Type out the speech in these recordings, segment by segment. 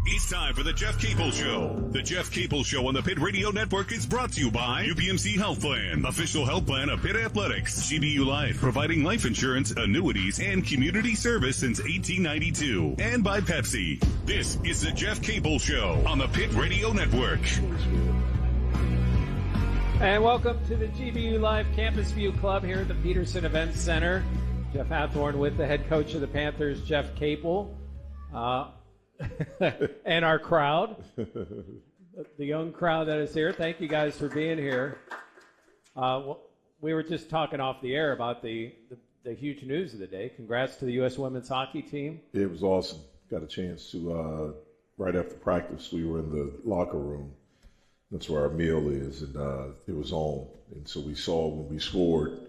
It's time for the Jeff Capel Show. The Jeff Capel Show on the Pitt Radio Network is brought to you by UPMC Health Plan, official health plan of Pitt Athletics. GBU Life, providing life insurance, annuities, and community service since 1892. And by Pepsi. This is the Jeff Capel Show on the Pitt Radio Network. And welcome to the GBU Live Campus View Club here at the Peterson Events Center. Jeff Hathorn with the head coach of the Panthers, Jeff Capel. And our crowd, the young crowd that is here. Thank you guys for being here. We were just talking off the air about the huge news of the day. Congrats to the U.S. women's hockey team. It was awesome. Got a chance to, right after practice, we were in the locker room. That's where our meal is, and it was on. And so we saw when we scored,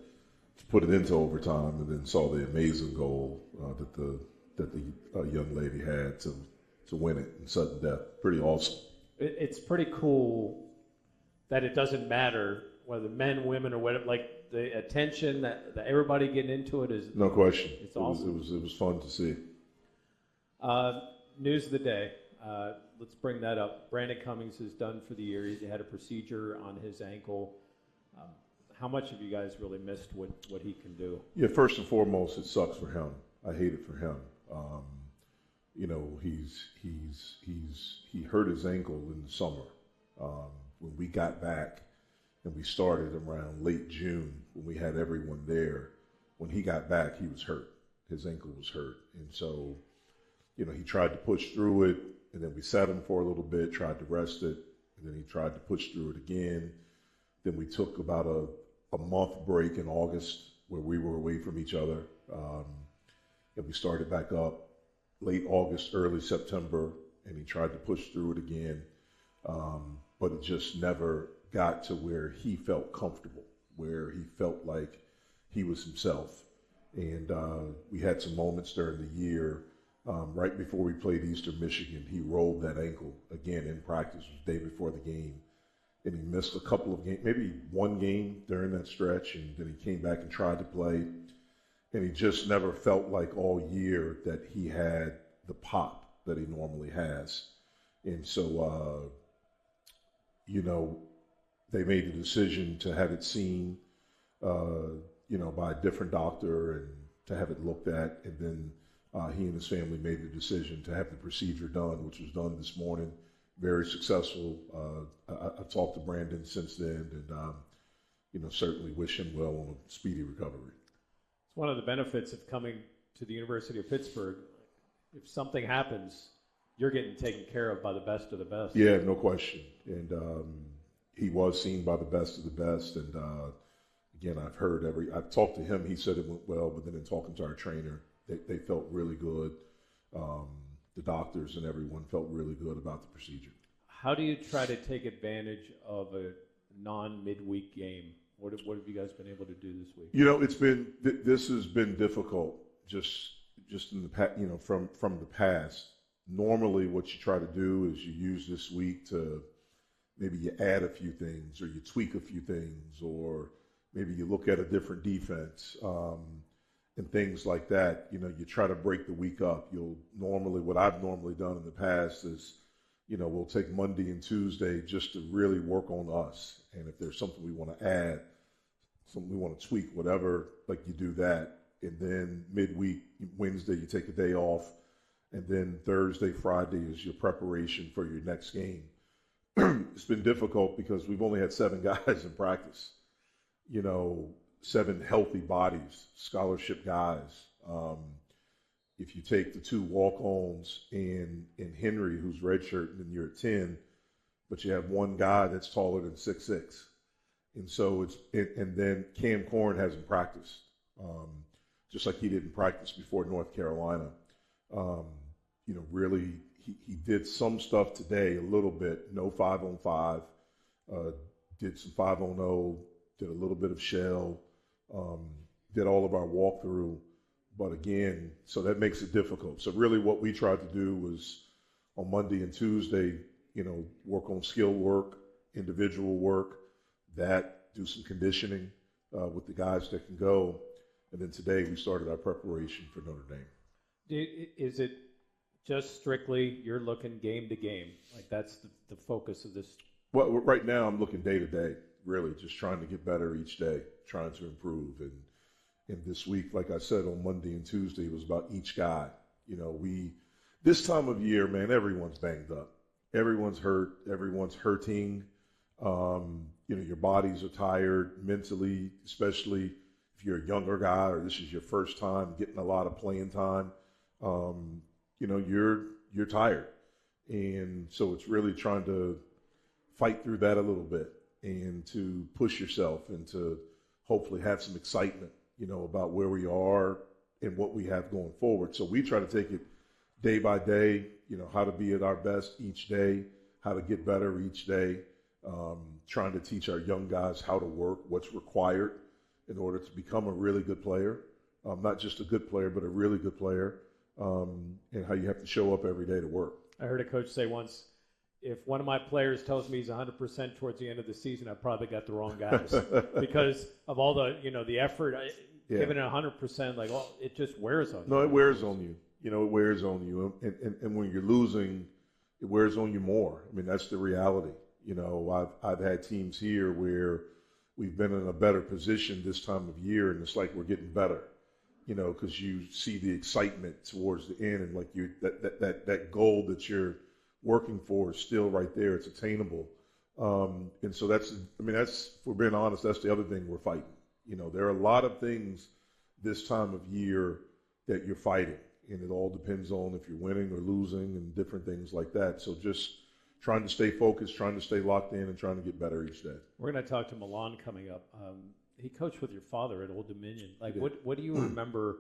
put it into overtime, and then saw the amazing goal that the young lady had to win it in sudden death. Pretty awesome. It's pretty cool that it doesn't matter whether men, women, or whatever. Like the attention that everybody getting into it is no question. It's awesome. It was fun to see. News of the day. Let's bring that up. Brandon Cummings is done for the year. He had a procedure on his ankle. How much have you guys really missed what he can do? Yeah, first and foremost, it sucks for him. I hate it for him. You know, he hurt his ankle in the summer. When we got back and we started around late June when we had everyone there, when he got back, he was hurt. His ankle was hurt. And so, you know, he tried to push through it, and then we sat him for a little bit, tried to rest it, and then he tried to push through it again. Then we took about a month break in August where we were away from each other. And we started back up late August, early September, and he tried to push through it again. But it just never got to where he felt comfortable, where he felt like he was himself. And we had some moments during the year. Right before we played Eastern Michigan, he rolled that ankle again in practice the day before the game. And he missed a couple of games, maybe one game during that stretch, and then he came back and tried to play. And he just never felt like all year that he had the pop that he normally has. And so, you know, they made the decision to have it seen, you know, by a different doctor and to have it looked at. And then he and his family made the decision to have the procedure done, which was done this morning. Very successful. I've talked to Brandon since then, and, you know, certainly wish him well on a speedy recovery. It's one of the benefits of coming to the University of Pittsburgh. If something happens, you're getting taken care of by the best of the best. Yeah, no question. And he was seen by the best of the best. And, again, I've talked to him. He said it went well, but then in talking to our trainer, they felt really good. The doctors and everyone felt really good about the procedure. How do you try to take advantage of a non-midweek game? What have you guys been able to do this week? You know, this has been difficult just in the past, you know, from the past. Normally what you try to do is you use this week to maybe you add a few things or you tweak a few things or maybe you look at a different defense. And things like that, you know, you try to break the week up. What I've normally done in the past is, you know, we'll take Monday and Tuesday just to really work on us. And if there's something we want to add, something we want to tweak, whatever, like you do that. And then midweek, Wednesday, you take a day off. And then Thursday, Friday is your preparation for your next game. It's been difficult because we've only had 7 guys in practice, you know, 7 healthy bodies, scholarship guys. If you take the 2 walk-ons and Henry, who's redshirt, then you're at 10, but you have 1 guy that's taller than 6'6". And so and then Cam Corn hasn't practiced, just like he didn't practice before North Carolina. You know, really, he did some stuff today, a little bit, no 5-on-5, did some 5-on-0, did a little bit of shell, did all of our walkthrough, but again, so that makes it difficult. So really what we tried to do was on Monday and Tuesday, you know, work on skill work, individual work, do some conditioning with the guys that can go. And then today we started our preparation for Notre Dame. Is it just strictly you're looking game to game? Like that's the focus of this? Well, right now I'm looking day to day, really, just trying to get better each day, trying to improve. And this week, like I said, on Monday and Tuesday, it was about each guy. You know, this time of year, man, everyone's banged up. Everyone's hurt. Everyone's hurting. You know, your bodies are tired mentally, especially if you're a younger guy or this is your first time getting a lot of playing time. You know, you're tired. And so it's really trying to fight through that a little bit and to push yourself and to hopefully have some excitement, you know, about where we are and what we have going forward. So we try to take it day by day, you know, how to be at our best each day, how to get better each day, trying to teach our young guys how to work, what's required in order to become a really good player, not just a good player, but a really good player, and how you have to show up every day to work. I heard a coach say once, if one of my players tells me he's 100% towards the end of the season, I probably got the wrong guys because of all the, you know, the effort, giving it 100%, like, well, it just wears on you. No, it wears on you. You know, it wears on you. And when you're losing, it wears on you more. I mean, that's the reality. You know, I've had teams here where we've been in a better position this time of year, and it's like we're getting better, you know, because you see the excitement towards the end, and like that goal that you're working for is still right there. It's attainable. And so that's, if we're being honest, that's the other thing we're fighting. You know, there are a lot of things this time of year that you're fighting, and it all depends on if you're winning or losing and different things like that. So just trying to stay focused, trying to stay locked in, and trying to get better each day. We're going to talk to Milan coming up. He coached with your father at Old Dominion. Like, what do you remember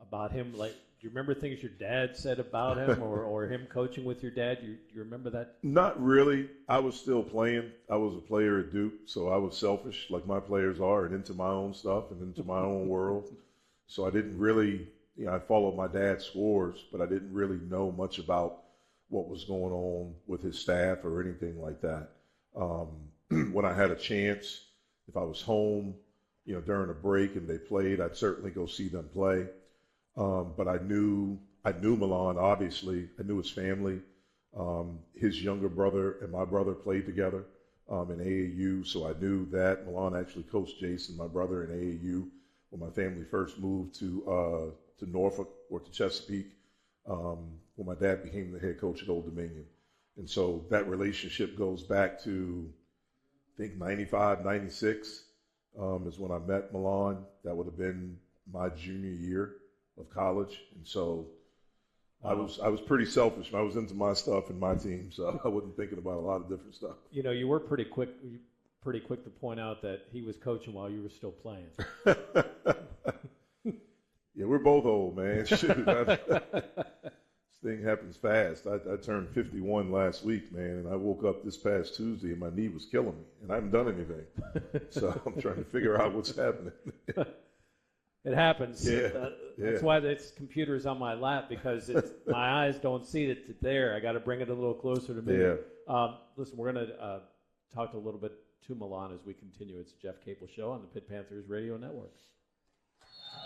about him? Like, do you remember things your dad said about him or him coaching with your dad? You remember that? Not really. I was still playing. I was a player at Duke, so I was selfish like my players are and into my own stuff and into my own world. So I didn't really, you know, I followed my dad's scores, but I didn't really know much about what was going on with his staff or anything like that. When I had a chance, if I was home, you know, during a break and they played, I'd certainly go see them play. But I knew Milan, obviously. I knew his family. His younger brother and my brother played together in AAU, so I knew that. Milan actually coached Jason, my brother, in AAU when my family first moved to Norfolk or to Chesapeake, when my dad became the head coach at Old Dominion. And so that relationship goes back to, I think, 95, 96 is when I met Milan. That would have been my junior year of college. And so I was pretty selfish. I was into my stuff and my team, so I wasn't thinking about a lot of different stuff. You know, you were pretty quick to point out that he was coaching while you were still playing. Yeah, we're both old, man. Shoot, this thing happens fast. I turned 51 last week, man, and I woke up this past Tuesday and my knee was killing me, and I haven't done anything. So I'm trying to figure out what's happening. It happens. Yeah. That's why this computer's on my lap, because my eyes don't see it there. I got to bring it a little closer to me. Yeah. Listen, we're going to talk a little bit to Milan as we continue. It's the Jeff Capel Show on the Pitt Panthers Radio Network.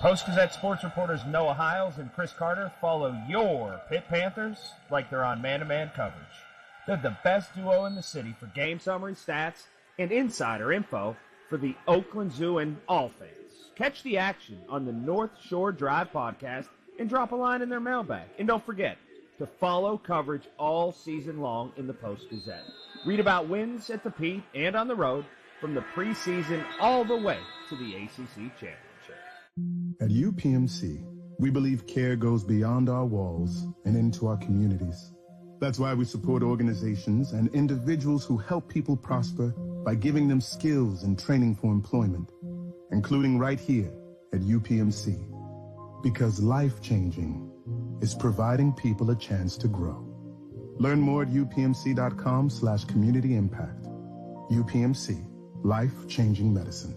Post-Gazette sports reporters Noah Hiles and Chris Carter follow your Pitt Panthers like they're on man-to-man coverage. They're the best duo in the city for game summary, stats, and insider info for the Oakland Zoo and all fans. Catch the action on the North Shore Drive podcast and drop a line in their mailbag. And don't forget to follow coverage all season long in the Post-Gazette. Read about wins at the Pitt and on the road from the preseason all the way to the ACC Championship. At UPMC, we believe care goes beyond our walls and into our communities. That's why we support organizations and individuals who help people prosper by giving them skills and training for employment, including right here at UPMC. Because life-changing is providing people a chance to grow. Learn more at upmc.com/community impact. UPMC, life-changing medicine.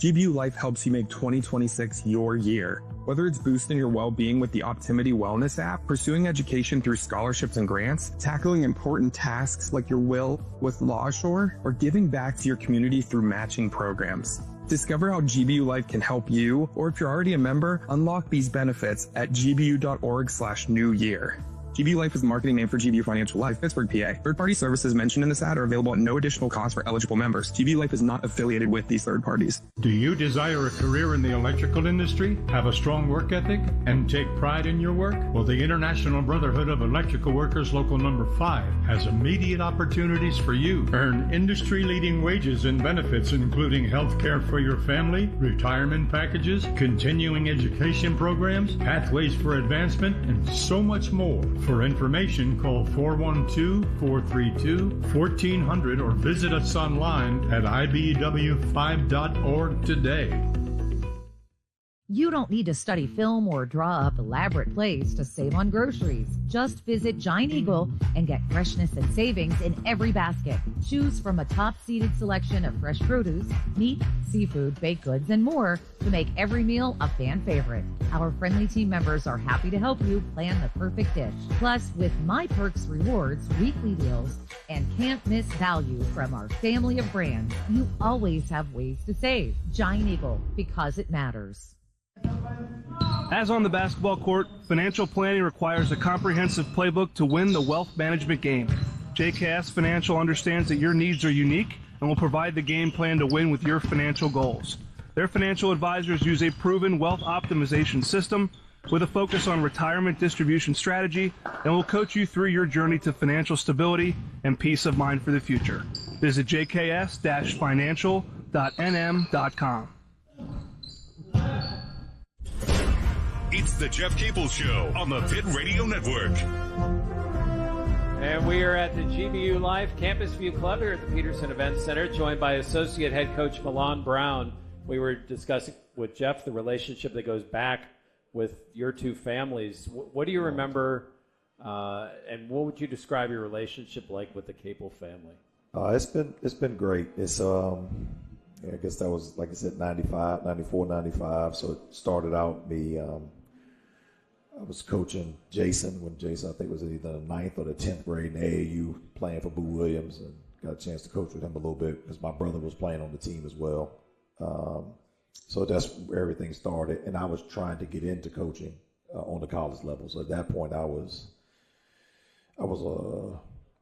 GBU Life helps you make 2026 your year. Whether it's boosting your well-being with the Optimity Wellness app, pursuing education through scholarships and grants, tackling important tasks like your will with LawShore, or giving back to your community through matching programs. Discover how GBU Life can help you, or if you're already a member, unlock these benefits at gbu.org/new year. GBU Life is the marketing name for GBU Financial Life, Pittsburgh, PA. Third-party services mentioned in this ad are available at no additional cost for eligible members. GBU Life is not affiliated with these third parties. Do you desire a career in the electrical industry, have a strong work ethic, and take pride in your work? Well, the International Brotherhood of Electrical Workers Local Number 5 has immediate opportunities for you. Earn industry-leading wages and benefits, including health care for your family, retirement packages, continuing education programs, pathways for advancement, and so much more. For information, call 412-432-1400 or visit us online at ibw5.org today. You don't need to study film or draw up elaborate plays to save on groceries. Just visit Giant Eagle and get freshness and savings in every basket. Choose from a top-seeded selection of fresh produce, meat, seafood, baked goods, and more to make every meal a fan favorite. Our friendly team members are happy to help you plan the perfect dish. Plus, with My Perks rewards, weekly deals, and can't miss value from our family of brands, you always have ways to save. Giant Eagle, because it matters. As on the basketball court, financial planning requires a comprehensive playbook to win the wealth management game. JKS Financial understands that your needs are unique and will provide the game plan to win with your financial goals. Their financial advisors use a proven wealth optimization system with a focus on retirement distribution strategy and will coach you through your journey to financial stability and peace of mind for the future. Visit jks-financial.nm.com. It's the Jeff Capel Show on the Pitt Radio Network. And we are at the GBU Life Campus View Club here at the Peterson Events Center, joined by Associate Head Coach Milan Brown. We were discussing with Jeff the relationship that goes back with your two families. What do you remember, and what would you describe your relationship like with the Capel family? It's been great. It's I guess that was, like I said, 94, 95. So it started out me. I was coaching Jason when Jason, I think, was either the 9th or the 10th grade in AAU, playing for Boo Williams, and got a chance to coach with him a little bit because my brother was playing on the team as well. So that's where everything started, and I was trying to get into coaching on the college level. So at that point, I was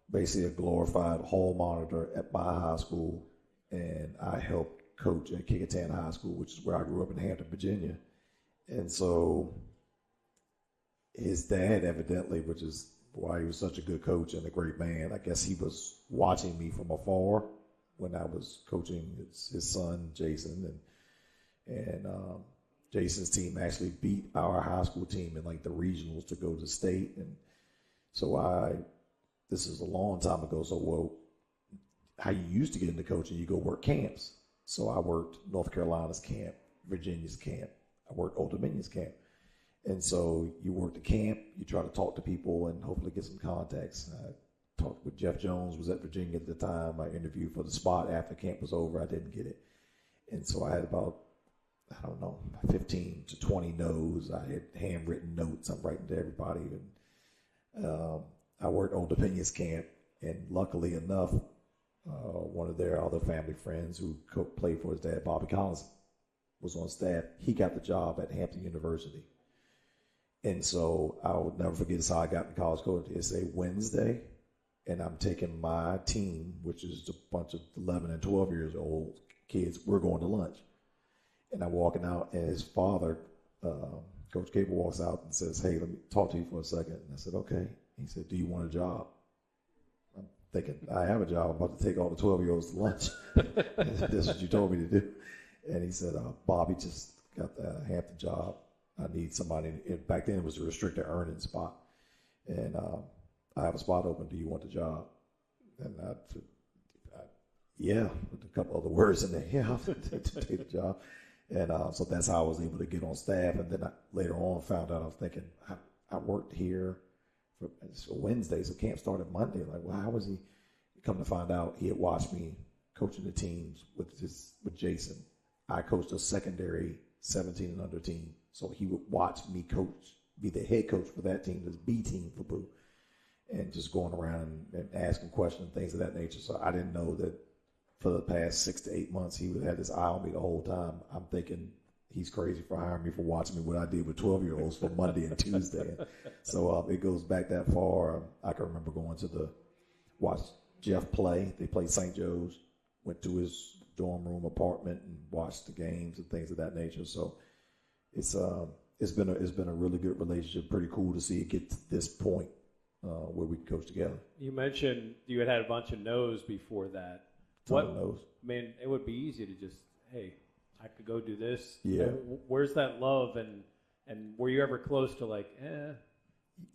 basically a glorified hall monitor at my high school, and I helped coach at Kecoughtan High School, which is where I grew up in Hampton, Virginia. And so his dad, evidently, which is why he was such a good coach and a great man, I guess he was watching me from afar when I was coaching his son, Jason. And Jason's team actually beat our high school team in like the regionals to go to state. And so this is a long time ago. So, how you used to get into coaching, you go work camps. So I worked North Carolina's camp, Virginia's camp. I worked Old Dominion's camp. And so you work the camp, you try to talk to people and hopefully get some contacts. I talked with Jeff Jones, was at Virginia at the time. I interviewed for the spot after camp was over. I didn't get it. And so I had about, 15 to 20 no's. I had handwritten notes I'm writing to everybody. And I worked Old Dominion's camp, and luckily enough, one of their other family friends who played for his dad, Bobby Collins, was on staff. He got the job at Hampton University. And so I'll never forget this, how I got in college coaching. It's a Wednesday, and I'm taking my team, which is a bunch of 11 and 12 years old kids. We're going to lunch. And I'm walking out, and his father, Coach Capel, walks out and says, "Hey, let me talk to you for a second." And I said, "Okay." He said, "Do you want a job?" I'm thinking, I have a job. I'm about to take all the 12-year-olds to lunch. That's what you told me to do. And he said, "Bobby just got the Hampton job. I need somebody." Back then it was a restricted earning spot. And I have a spot open. Do you want the job? And I said, yeah, with a couple other words in there. Yeah, I'll take the job. And so that's how I was able to get on staff. And then later on found out, I was thinking, I worked here for Wednesday, so camp started Monday. Like, well, how was he? Come to find out, he had watched me coaching the teams with Jason. I coached a secondary 17 and under team. So he would watch me coach, be the head coach for that team, this B team for Boo, and just going around and asking questions and things of that nature. So I didn't know that for the past 6 to 8 months, he would have had his eye on me the whole time. I'm thinking he's crazy for hiring me for watching me what I did with 12-year-olds for Monday and Tuesday. So it goes back that far. I can remember going to watch Jeff play. They played St. Joe's, went to his dorm room apartment and watched the games and things of that nature. So it's been a really good relationship. Pretty cool to see it get to this point where we can coach together. You mentioned you had a bunch of no's before that. Ton of no's. I mean, it would be easy to just, hey, I could go do this. Yeah. Where's that love, and were you ever close to like,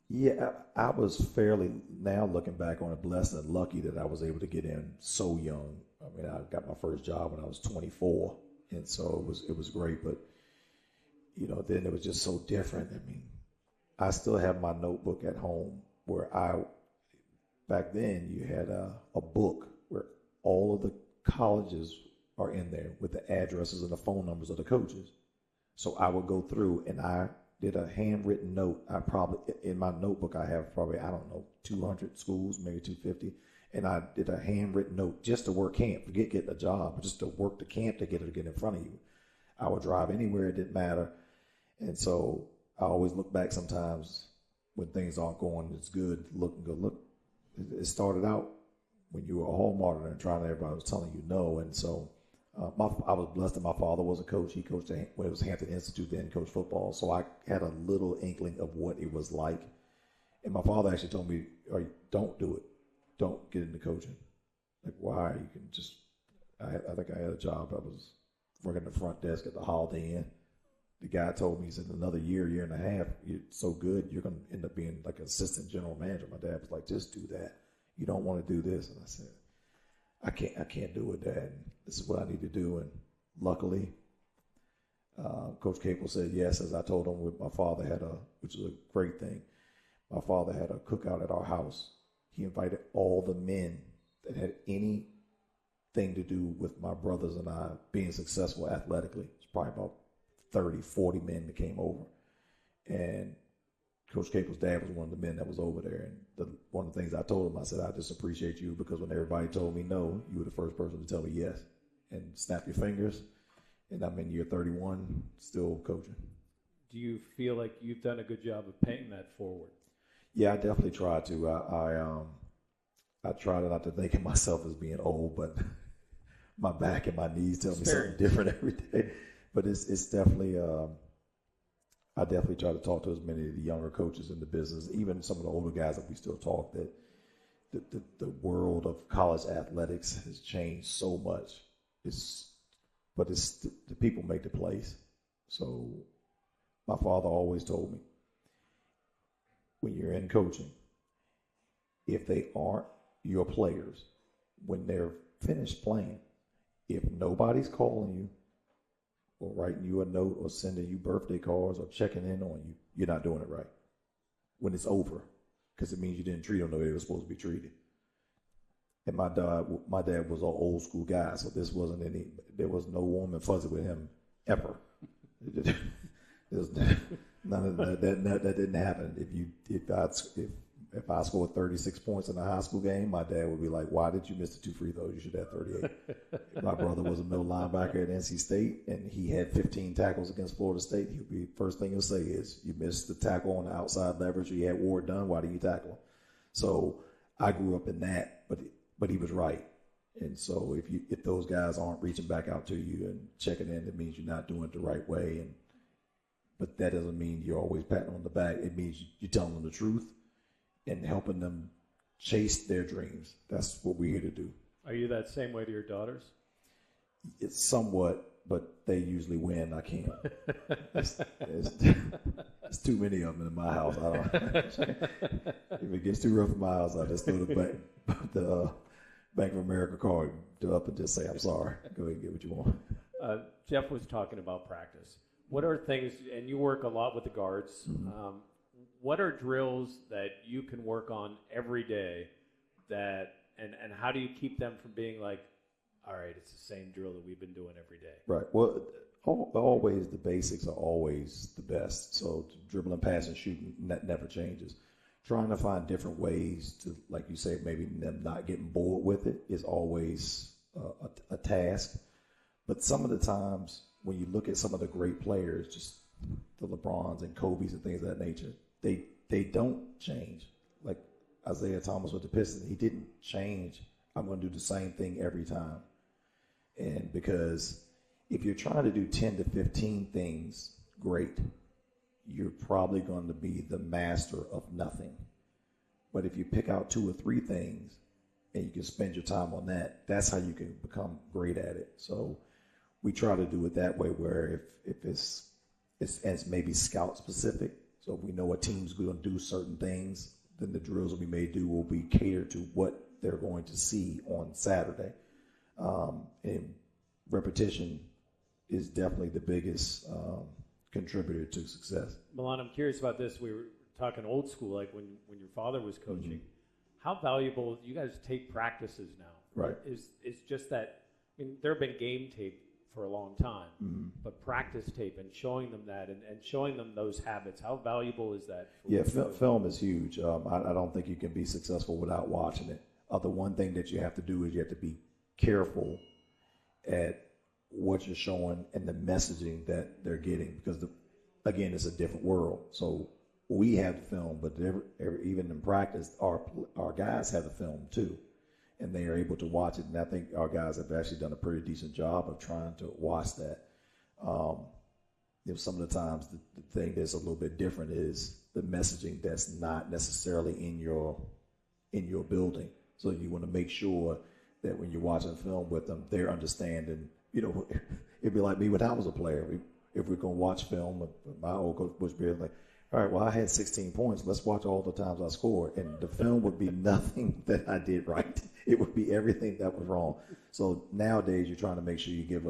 Yeah, I was fairly, now looking back on it, blessed and lucky that I was able to get in so young. I mean, I got my first job when I was 24, and so it was great. But then it was just so different. I mean, I still have my notebook at home where back then you had a book where all of the colleges are in there with the addresses and the phone numbers of the coaches. So I would go through and I did a handwritten note. In my notebook, I have probably, 200 schools, maybe 250. And I did a handwritten note just to work camp. Forget getting a job, but just to work the camp to get in front of you. I would drive anywhere, it didn't matter. And so I always look back sometimes when things aren't going as good, look and go, look, it started out when you were a hall monitor and everybody was telling you no. And so I was blessed that my father was a coach. He coached when it was Hampton Institute, then coached football. So I had a little inkling of what it was like. And my father actually told me, don't do it. Don't get into coaching. Like, why? You can just, I think I had a job. I was working the front desk at the Holiday Inn. The guy told me, he said, another year and a half, you're so good, you're going to end up being like an assistant general manager. My dad was like, just do that. You don't want to do this. And I said, I can't do it, Dad. This is what I need to do. And luckily, Coach Capel said yes, as I told him. My father had which is a great thing. My father had a cookout at our house. He invited all the men that had anything to do with my brothers and I being successful athletically. It's probably about 30, 40 men that came over. And Coach Capel's dad was one of the men that was over there. And one of the things I told him, I said, I just appreciate you because when everybody told me no, you were the first person to tell me yes. And snap your fingers. And I'm in year 31, still coaching. Do you feel like you've done a good job of paying that forward? Yeah, I definitely try to. I try not to think of myself as being old, but my back and my knees tell me something different every day. But it's definitely, I definitely try to talk to as many of the younger coaches in the business, even some of the older guys that we still talk, that the world of college athletics has changed so much. But the people make the place. So my father always told me, when you're in coaching, if they aren't your players, when they're finished playing, if nobody's calling you or writing you a note or sending you birthday cards or checking in on you, you're not doing it right when it's over, because it means you didn't treat them the way they were supposed to be treated. And my dad was an old school guy, so there was no warm and fuzzy with him ever. None of that didn't happen. If I scored 36 points in a high school game, my dad would be like, why did you miss the 2 free throws? You should have 38. My brother was a middle linebacker at NC State, and he had 15 tackles against Florida State. First thing he'll say is, you missed the tackle on the outside leverage. You had Ward done. Why didn't you tackle him? So I grew up in that, but he was right. And so if those guys aren't reaching back out to you and checking in, it means you're not doing it the right way. But that doesn't mean you're always patting on the back. It means you're telling them the truth and helping them chase their dreams. That's what we're here to do. Are you that same way to your daughters? It's somewhat, but they usually win. I can't. There's too many of them in my house. If it gets too rough in my house, I just throw the Bank of America card up and just say, I'm sorry. Go ahead and get what you want. Jeff was talking about practice. What are things, and you work a lot with the guards, what are drills that you can work on every day and how do you keep them from being like, all right, it's the same drill that we've been doing every day? Right. Well, always the basics are always the best. So dribbling, passing, shooting, that never changes. Trying to find different ways to, like you say, maybe them not getting bored with it is always a task. But some of the times when you look at some of the great players, just the LeBrons and Kobe's and things of that nature, they don't change. Like Isaiah Thomas with the Pistons, he didn't change. I'm going to do the same thing every time. And because if you're trying to do 10 to 15 things great, you're probably going to be the master of nothing. But if you pick out 2 or 3 things and you can spend your time on that, that's how you can become great at it. So we try to do it that way, where if it's maybe scout specific. So if we know a team's going to do certain things, then the drills that we may do will be catered to what they're going to see on Saturday. And repetition is definitely the biggest contributor to success. Milan, I'm curious about this. We were talking old school, like when your father was coaching. Mm-hmm. How valuable, you guys tape practices now. Right. Is just that, I mean, there have been game tape for a long time, mm-hmm. but practice tape and showing them that and showing them those habits, how valuable is that? Yeah, film is huge. I don't think you can be successful without watching it. The one thing that you have to do is you have to be careful at what you're showing and the messaging that they're getting, because again, it's a different world. So we have the film, but even in practice, our guys have the film too, and they are able to watch it. And I think our guys have actually done a pretty decent job of trying to watch that. Some of the times the thing that's a little bit different is the messaging that's not necessarily in your building. So you want to make sure that when you're watching film with them, they're understanding. It'd be like me when I was a player. If we're going to watch film, my old coach would be like, all right, well, I had 16 points. Let's watch all the times I scored. And the film would be nothing that I did right. It would be everything that was wrong. So nowadays, you're trying to make sure you give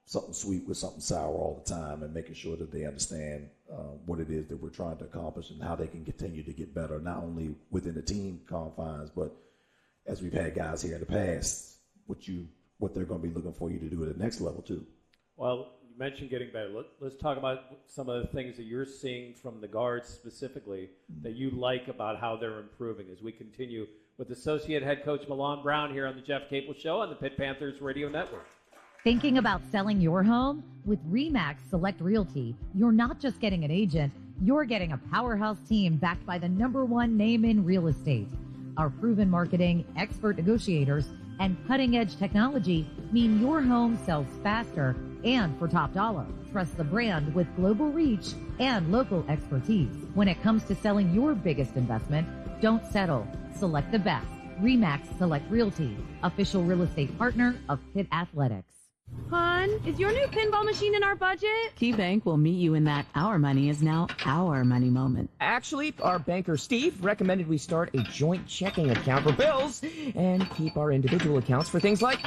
something sweet with something sour all the time, and making sure that they understand what it is that we're trying to accomplish and how they can continue to get better, not only within the team confines, but as we've had guys here in the past, what they're going to be looking for you to do at the next level too. Well, you mentioned getting better. Let's talk about some of the things that you're seeing from the guards specifically that you like about how they're improving as we continue with Associate Head Coach Milan Brown here on the Jeff Capel Show on the Pitt Panthers Radio Network. Thinking about selling your home? With RE/MAX Select Realty, you're not just getting an agent, you're getting a powerhouse team backed by the #1 name in real estate. Our proven marketing, expert negotiators, and cutting-edge technology mean your home sells faster and for top dollar. Trust the brand with global reach and local expertise. When it comes to selling your biggest investment, don't settle. Select the best. RE/MAX Select Realty, official real estate partner of Pitt Athletics. Hon, is your new pinball machine in our budget? KeyBank will meet you in that our money is now our money moment. Actually, our banker Steve recommended we start a joint checking account for bills and keep our individual accounts for things like,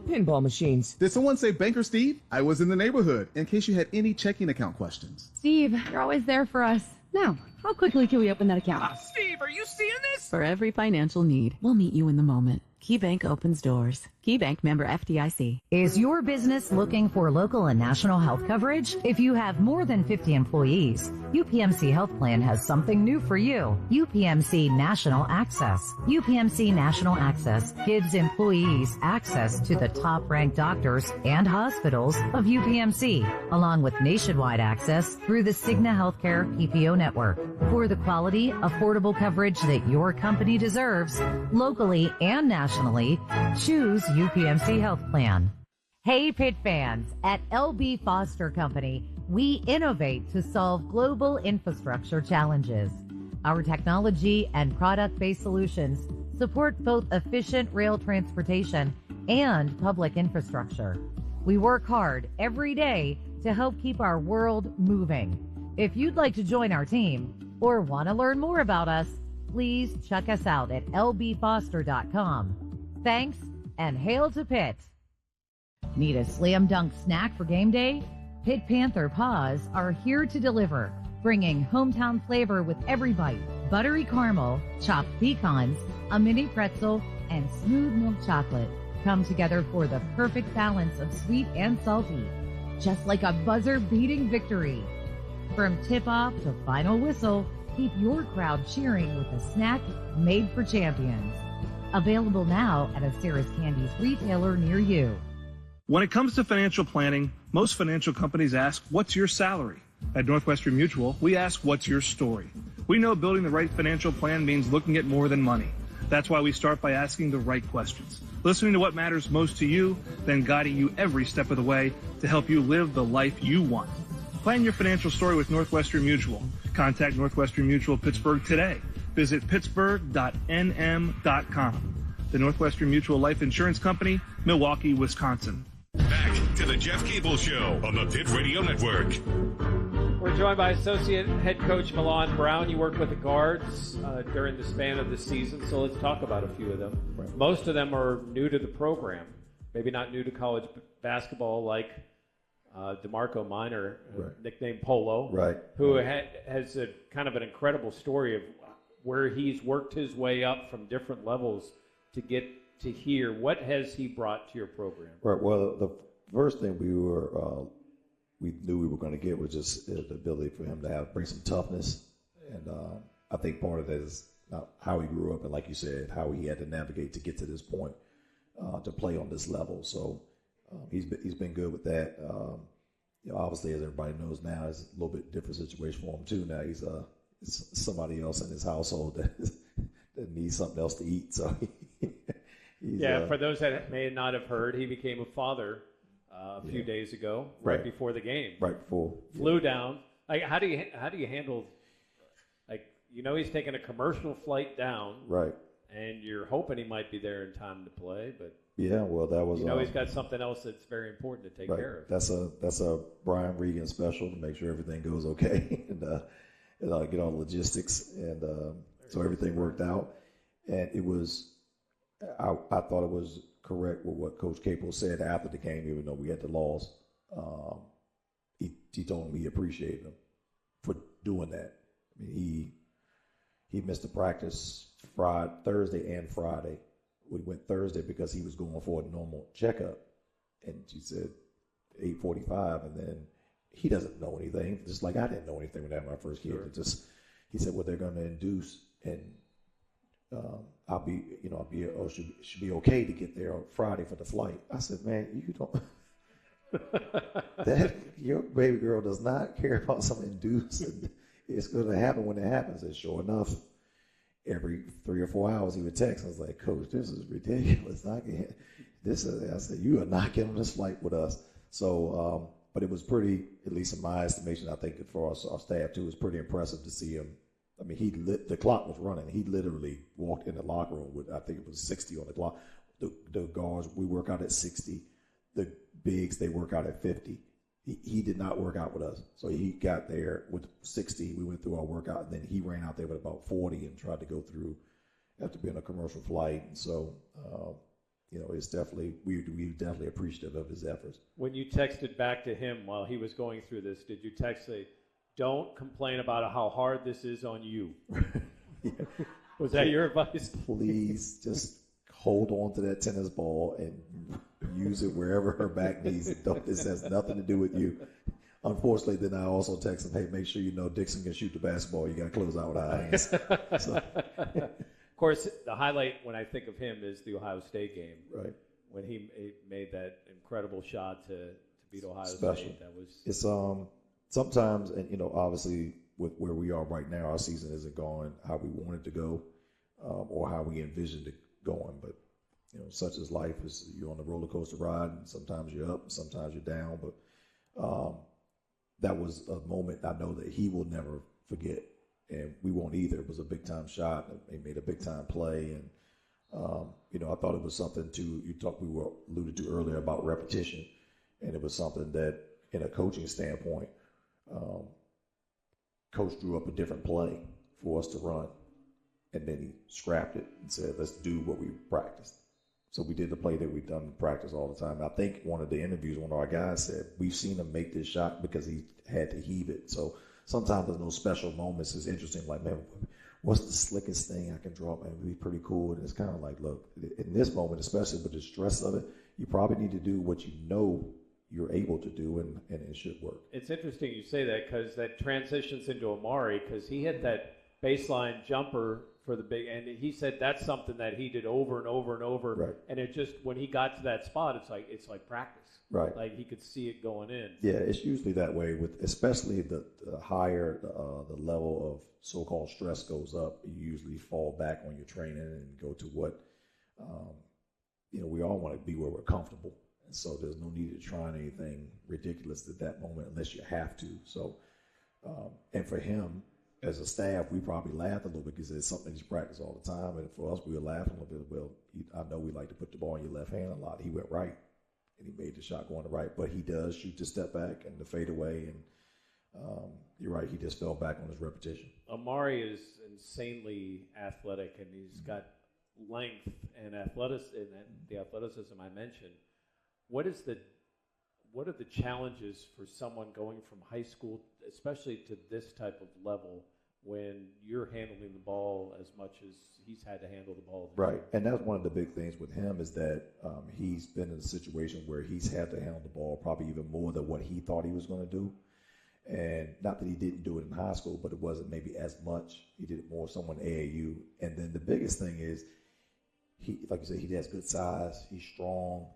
pinball machines. Did someone say Banker Steve? I was in the neighborhood, in case you had any checking account questions. Steve, you're always there for us. Now, how quickly can we open that account? Steve, are you seeing this? For every financial need, we'll meet you in the moment. KeyBank opens doors. KeyBank member FDIC. Is your business looking for local and national health coverage? If you have more than 50 employees, UPMC Health Plan has something new for you. UPMC National Access. UPMC National Access gives employees access to the top-ranked doctors and hospitals of UPMC, along with nationwide access through the Cigna Healthcare PPO network. For the quality, affordable coverage that your company deserves, locally and nationally, choose UPMC Health Plan. Hey Pitt fans, at LB Foster Company, we innovate to solve global infrastructure challenges. Our technology and product-based solutions support both efficient rail transportation and public infrastructure. We work hard every day to help keep our world moving. If you'd like to join our team or want to learn more about us, please check us out at lbfoster.com. Thanks, and hail to Pitt. Need a slam dunk snack for game day? Pitt Panther Paws are here to deliver, bringing hometown flavor with every bite. Buttery caramel, chopped pecans, a mini pretzel, and smooth milk chocolate come together for the perfect balance of sweet and salty, just like a buzzer-beating victory. From tip-off to final whistle, keep your crowd cheering with a snack made for champions. Available now at a Sarah's Candies retailer near you. When it comes to financial planning, most financial companies ask, what's your salary? At Northwestern Mutual, we ask, what's your story? We know building the right financial plan means looking at more than money. That's why we start by asking the right questions, listening to what matters most to you, then guiding you every step of the way to help you live the life you want. Plan your financial story with Northwestern Mutual. Contact Northwestern Mutual Pittsburgh today. Visit pittsburgh.nm.com. The Northwestern Mutual Life Insurance Company, Milwaukee, Wisconsin. Back to the Jeff Capel Show on the Pitt Radio Network. We're joined by Associate Head Coach Milan Brown. You worked with the guards during the span of the season, so let's talk about a few of them. Right. Most of them are new to the program, maybe not new to college basketball like DeMarco Minor, nicknamed Polo, who has a kind of an incredible story of where he's worked his way up from different levels to get to here. What has he brought to your program? Right. Well, the first thing we knew we were going to get was just the ability for him to bring some toughness, and I think part of that is how he grew up, and like you said, how he had to navigate to get to this point to play on this level. So he's been good with that. Obviously, as everybody knows now, it's a little bit different situation for him too. Now he's somebody else in his household that needs something else to eat. So for those that may not have heard, he became a father a few days ago, right before the game. Right before. Flew down. Like, how do you handle, like, he's taking a commercial flight down. Right. And you're hoping he might be there in time to play, but yeah, well, that was he's got something else that's very important to take care of. That's a Brian Regan special to make sure everything goes okay and get all the logistics, and so everything worked out. And it was, I thought it was correct with what Coach Capel said after the game, even though we had the loss. He told him he appreciated him for doing that. I mean, he missed the practice Thursday and Friday. We went Thursday because he was going for a normal checkup, and she said 8:45, and then he doesn't know anything, just like I didn't know anything when I had my first kid. Sure. He said, well, they're going to induce, and should be okay to get there on Friday for the flight. I said, man, you don't. Your baby girl does not care about some induce, and it's going to happen when it happens. And sure enough, every 3 or 4 hours he would text. I was like, Coach, this is ridiculous. I said, you are not getting on this flight with us. So, but it was pretty, at least in my estimation, I think for our staff too, it was pretty impressive to see him. I mean, the clock was running. He literally walked in the locker room with, I think it was 60 on the clock. The guards, we work out at 60. The bigs, they work out at 50. He did not work out with us. So he got there with 60. We went through our workout, and then he ran out there with about 40 and tried to go through after being a commercial flight. And so, it's definitely, we definitely appreciative of his efforts. When you texted back to him while he was going through this, did you say, don't complain about how hard this is on you? Yeah. Was that your advice? Please just hold on to that tennis ball and use it wherever her back needs it. This has nothing to do with you. Unfortunately, then I also text him, hey, make sure you know Dixon can shoot the basketball. You got to close out with our hands. So. Of course, the highlight when I think of him is the Ohio State game. Right. When he made that incredible shot to beat Ohio State. That was. It's sometimes, and obviously with where we are right now, our season isn't going how we want it to go, or how we envisioned it going. But such is life. Is you're on the roller coaster ride, and sometimes you're up, sometimes you're down. But that was a moment I know that he will never forget, and we won't either. It was a big time shot. He made a big time play, and I thought it was something we were alluded to earlier about repetition, and it was something that, in a coaching standpoint, Coach drew up a different play for us to run, and then he scrapped it and said, let's do what we practiced. So we did the play that we've done in practice all the time. I think one of the interviews, one of our guys said, we've seen him make this shot because he had to heave it. So sometimes there's no special moments. It's interesting, like, man, what's the slickest thing I can draw? Man, it would be pretty cool. And it's kind of like, look, in this moment, especially with the stress of it, you probably need to do what you know you're able to do, and it should work. It's interesting you say that, because that transitions into Amari, because he hit that baseline jumper the big, and he said that's something that he did over and over and over. Right. And it just, when he got to that spot, it's like practice. Right. Like he could see it going in. Yeah, it's usually that way with, especially the higher the level of so-called stress goes up, you usually fall back on your training and go to what, we all want to be where we're comfortable. And so there's no need to try anything ridiculous at that moment unless you have to. So, and for him, as a staff, we probably laughed a little bit because it's something he's practiced all the time. And for us, we were laughing a little bit. Well, I know we like to put the ball in your left hand a lot. He went right, and he made the shot going to right. But he does shoot the step back and the fade away. And you're right, he just fell back on his repetition. Amari is insanely athletic, and he's got length and athleticism. And the athleticism I mentioned. What are the challenges for someone going from high school, especially to this type of level, when you're handling the ball as much as he's had to handle the ball? Right, and that's one of the big things with him is that he's been in a situation where he's had to handle the ball probably even more than what he thought he was going to do. And not that he didn't do it in high school, but it wasn't maybe as much. He did it more so in AAU. And then the biggest thing is, he, like you said, he has good size, he's strong,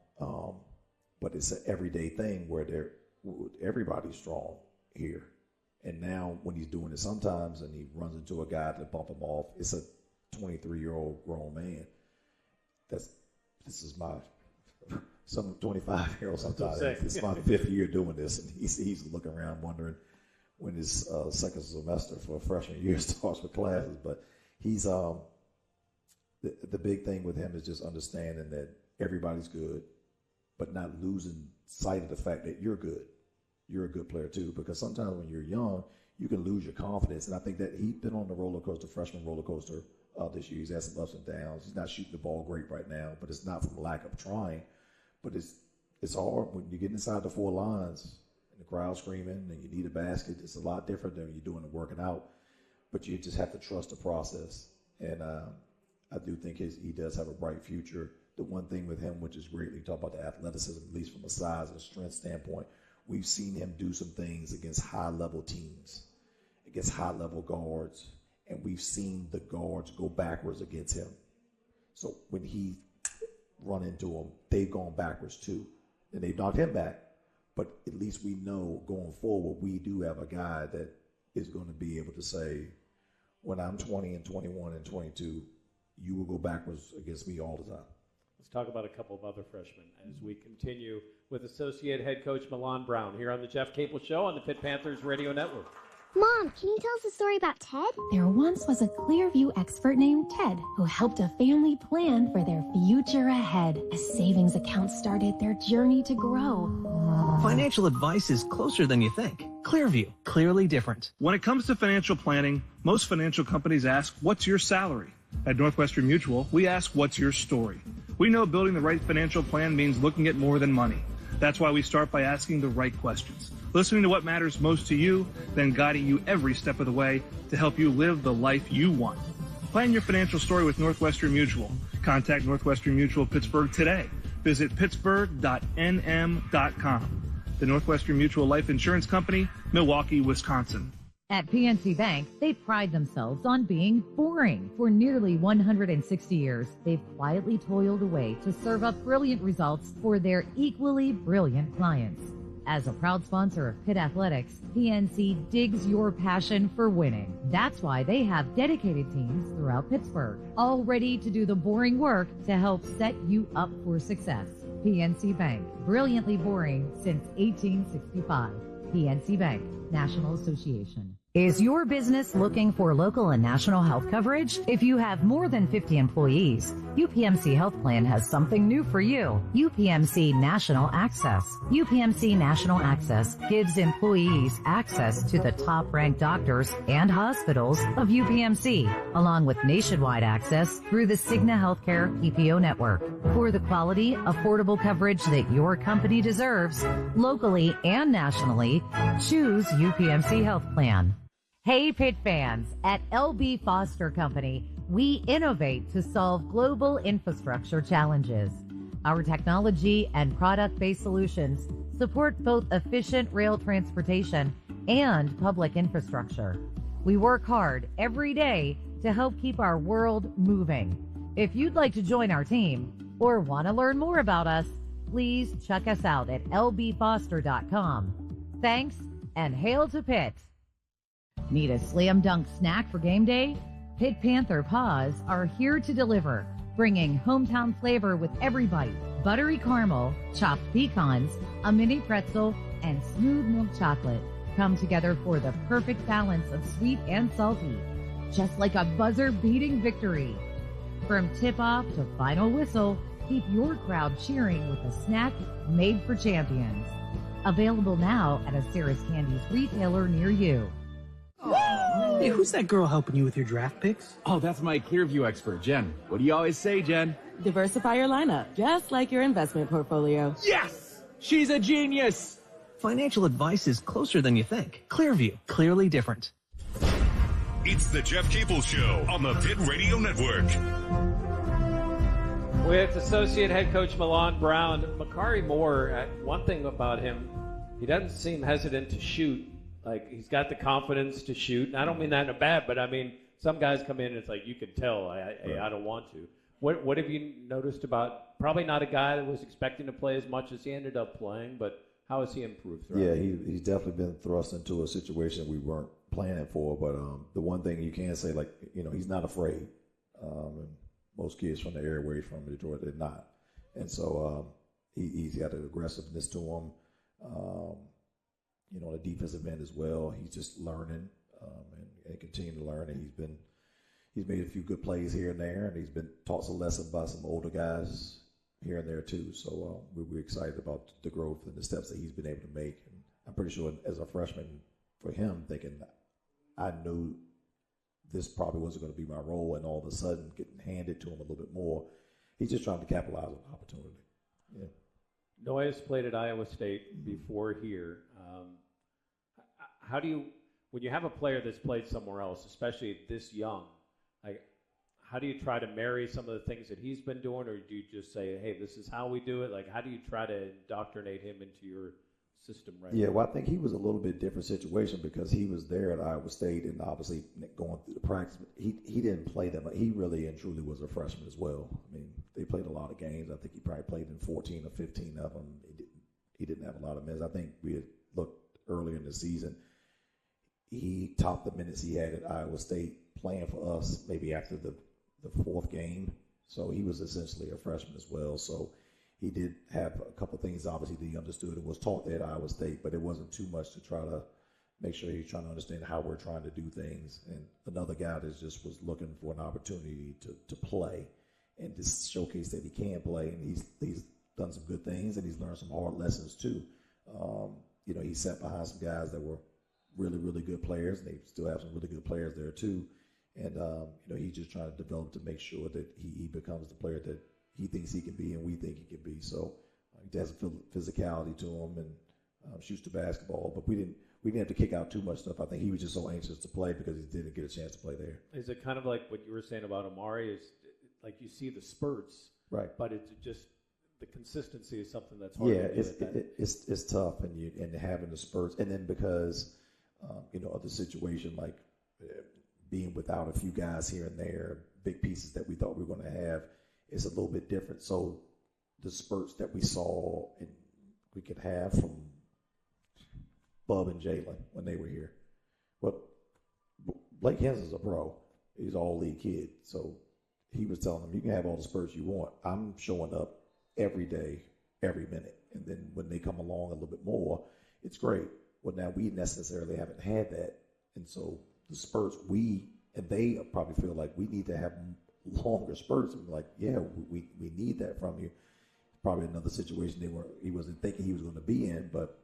but it's an everyday thing where everybody's strong here. And now when he's doing it sometimes and he runs into a guy to bump him off, it's a 23-year-old grown man. This is my, some 25-year-old sometimes. It's my 5th year doing this, and he's looking around wondering when his second semester for freshman year starts with classes. But he's the big thing with him is just understanding that everybody's good, but not losing sight of the fact that you're good. You're a good player too, because sometimes when you're young, you can lose your confidence. And I think that he's been on the roller coaster, freshman roller coaster this year. He's had some ups and downs. He's not shooting the ball great right now, but it's not from lack of trying. But it's hard when you get inside the 4 lines and the crowd screaming and you need a basket. It's a lot different than when you're doing the working out. But you just have to trust the process. And I do think he does have a bright future. The one thing with him, which is great, we talk about the athleticism, at least from a size and strength standpoint, we've seen him do some things against high-level teams, against high-level guards, and we've seen the guards go backwards against him. So when he run into them, they've gone backwards too, and they've knocked him back. But at least we know going forward, we do have a guy that is going to be able to say, when I'm 20 and 21 and 22, you will go backwards against me all the time. Let's talk about a couple of other freshmen as we continue with Associate Head Coach Milan Brown here on the Jeff Capel Show on the Pitt Panthers Radio Network. Mom, can you tell us a story about Ted? There once was a Clearview expert named Ted who helped a family plan for their future ahead. As savings accounts started their journey to grow. Financial advice is closer than you think. Clearview, clearly different. When it comes to financial planning, most financial companies ask, what's your salary? At Northwestern Mutual, we ask, what's your story? We know building the right financial plan means looking at more than money. That's why we start by asking the right questions, listening to what matters most to you, then guiding you every step of the way to help you live the life you want. Plan your financial story with Northwestern Mutual. Contact Northwestern Mutual Pittsburgh today. Visit pittsburgh.nm.com. The Northwestern Mutual Life Insurance Company, Milwaukee, Wisconsin. At PNC Bank, they pride themselves on being boring. For nearly 160 years, they've quietly toiled away to serve up brilliant results for their equally brilliant clients. As a proud sponsor of Pitt Athletics, PNC digs your passion for winning. That's why they have dedicated teams throughout Pittsburgh, all ready to do the boring work to help set you up for success. PNC Bank, brilliantly boring since 1865. PNC Bank, National Association. Is your business looking for local and national health coverage? If you have more than 50 employees, UPMC Health Plan has something new for you. UPMC National Access. UPMC National Access gives employees access to the top-ranked doctors and hospitals of UPMC, along with nationwide access through the Cigna Healthcare PPO network. For the quality, affordable coverage that your company deserves, locally and nationally, choose UPMC Health Plan. Hey Pitt fans, at LB Foster Company, we innovate to solve global infrastructure challenges. Our technology and product-based solutions support both efficient rail transportation and public infrastructure. We work hard every day to help keep our world moving. If you'd like to join our team or want to learn more about us, please check us out at lbfoster.com. Thanks, and hail to Pitt. Need a slam dunk snack for game day? Pitt Panther Paws are here to deliver, bringing hometown flavor with every bite. Buttery caramel, chopped pecans, a mini pretzel, and smooth milk chocolate come together for the perfect balance of sweet and salty, just like a buzzer-beating victory. From tip-off to final whistle, keep your crowd cheering with a snack made for champions. Available now at a Sarah's Candies retailer near you. Hey, who's that girl helping you with your draft picks? Oh, that's my Clearview expert, Jen. What do you always say, Jen? Diversify your lineup, just like your investment portfolio. Yes! She's a genius! Financial advice is closer than you think. Clearview, clearly different. It's the Jeff Capel Show on the Pitt Radio Network. With associate head coach Milan Brown, Makari Moore, one thing about him, he doesn't seem hesitant to shoot. Like, he's got the confidence to shoot. And I don't mean that in a bad, but I mean, some guys come in and it's like, you can tell, I don't want to. What have you noticed about, probably not a guy that was expecting to play as much as he ended up playing, but how has he improved? Yeah, he's definitely been thrust into a situation we weren't planning for. But the one thing you can say, like, he's not afraid. And most kids from the area where he's from, Detroit, they're not. And so he's got an aggressiveness to him. On the defensive end as well, he's just learning and continuing to learn. And he's made a few good plays here and there, and he's been taught some lessons by some older guys here and there too. So we're excited about the growth and the steps that he's been able to make. And I'm pretty sure as a freshman, for him, thinking I knew this probably wasn't going to be my role, and all of a sudden getting handed to him a little bit more, he's just trying to capitalize on the opportunity. Yeah. Noyes played at Iowa State before here. How do you, when you have a player that's played somewhere else, especially this young, how do you try to marry some of the things that he's been doing, or do you just say, hey, this is how we do it? Like, how do you try to indoctrinate him into your system right now? Yeah, well, I think he was a little bit different situation because he was there at Iowa State and obviously going through the practice. He didn't play them. He really and truly was a freshman as well. I mean, they played a lot of games. I think he probably played in 14 or 15 of them. He didn't have a lot of minutes. I think we had looked earlier in the season. He topped the minutes he had at Iowa State playing for us maybe after the fourth game. So he was essentially a freshman as well. So he did have a couple of things, obviously, that he understood and was taught there at Iowa State, but it wasn't too much to try to make sure he's trying to understand how we're trying to do things. And another guy that just was looking for an opportunity to play and to showcase that he can play. And he's done some good things, and he's learned some hard lessons too. He sat behind some guys that were really, really good players. They still have some really good players there too. And, he's just trying to develop to make sure that he becomes the player that he thinks he can be and we think he can be. So he has a physicality to him and shoots the basketball. But we didn't have to kick out too much stuff. I think he was just so anxious to play because he didn't get a chance to play there. Is it kind of like what you were saying about Amari? Is like you see the spurts, right? But it's just the consistency is something that's hard. Yeah, it's tough, and having the spurts, and then because of the situation like being without a few guys here and there, big pieces that we thought we were going to have, is a little bit different. So the spurts that we saw and we could have from Bub and Jalen when they were here. But Blake Henson's a pro. He's an all-league kid. So he was telling them, you can have all the spurts you want. I'm showing up every day, every minute. And then when they come along a little bit more, it's great. Well, now we necessarily haven't had that. And so the spurts, and they probably feel like we need to have longer spurts. And we're like, yeah, we need that from you. Probably another situation he wasn't thinking he was going to be in, but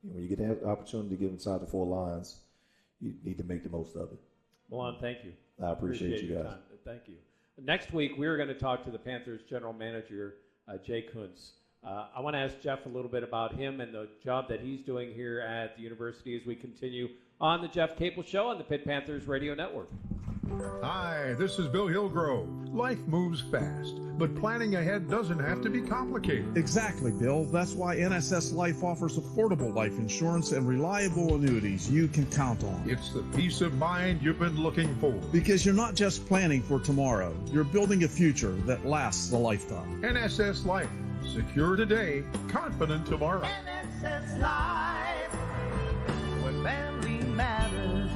when you get that opportunity to get inside the four lines, you need to make the most of it. Milan, thank you. I appreciate you guys. Time. Thank you. Next week, we're going to talk to the Panthers general manager, Jay Kuntz. I want to ask Jeff a little bit about him and the job that he's doing here at the university as we continue on the Jeff Capel Show on the Pitt Panthers Radio Network. Hi, this is Bill Hillgrove. Life moves fast, but planning ahead doesn't have to be complicated. Exactly, Bill. That's why NSS Life offers affordable life insurance and reliable annuities you can count on. It's the peace of mind you've been looking for. Because you're not just planning for tomorrow, you're building a future that lasts a lifetime. NSS Life. Secure today, confident tomorrow. NSS Life, where family matters.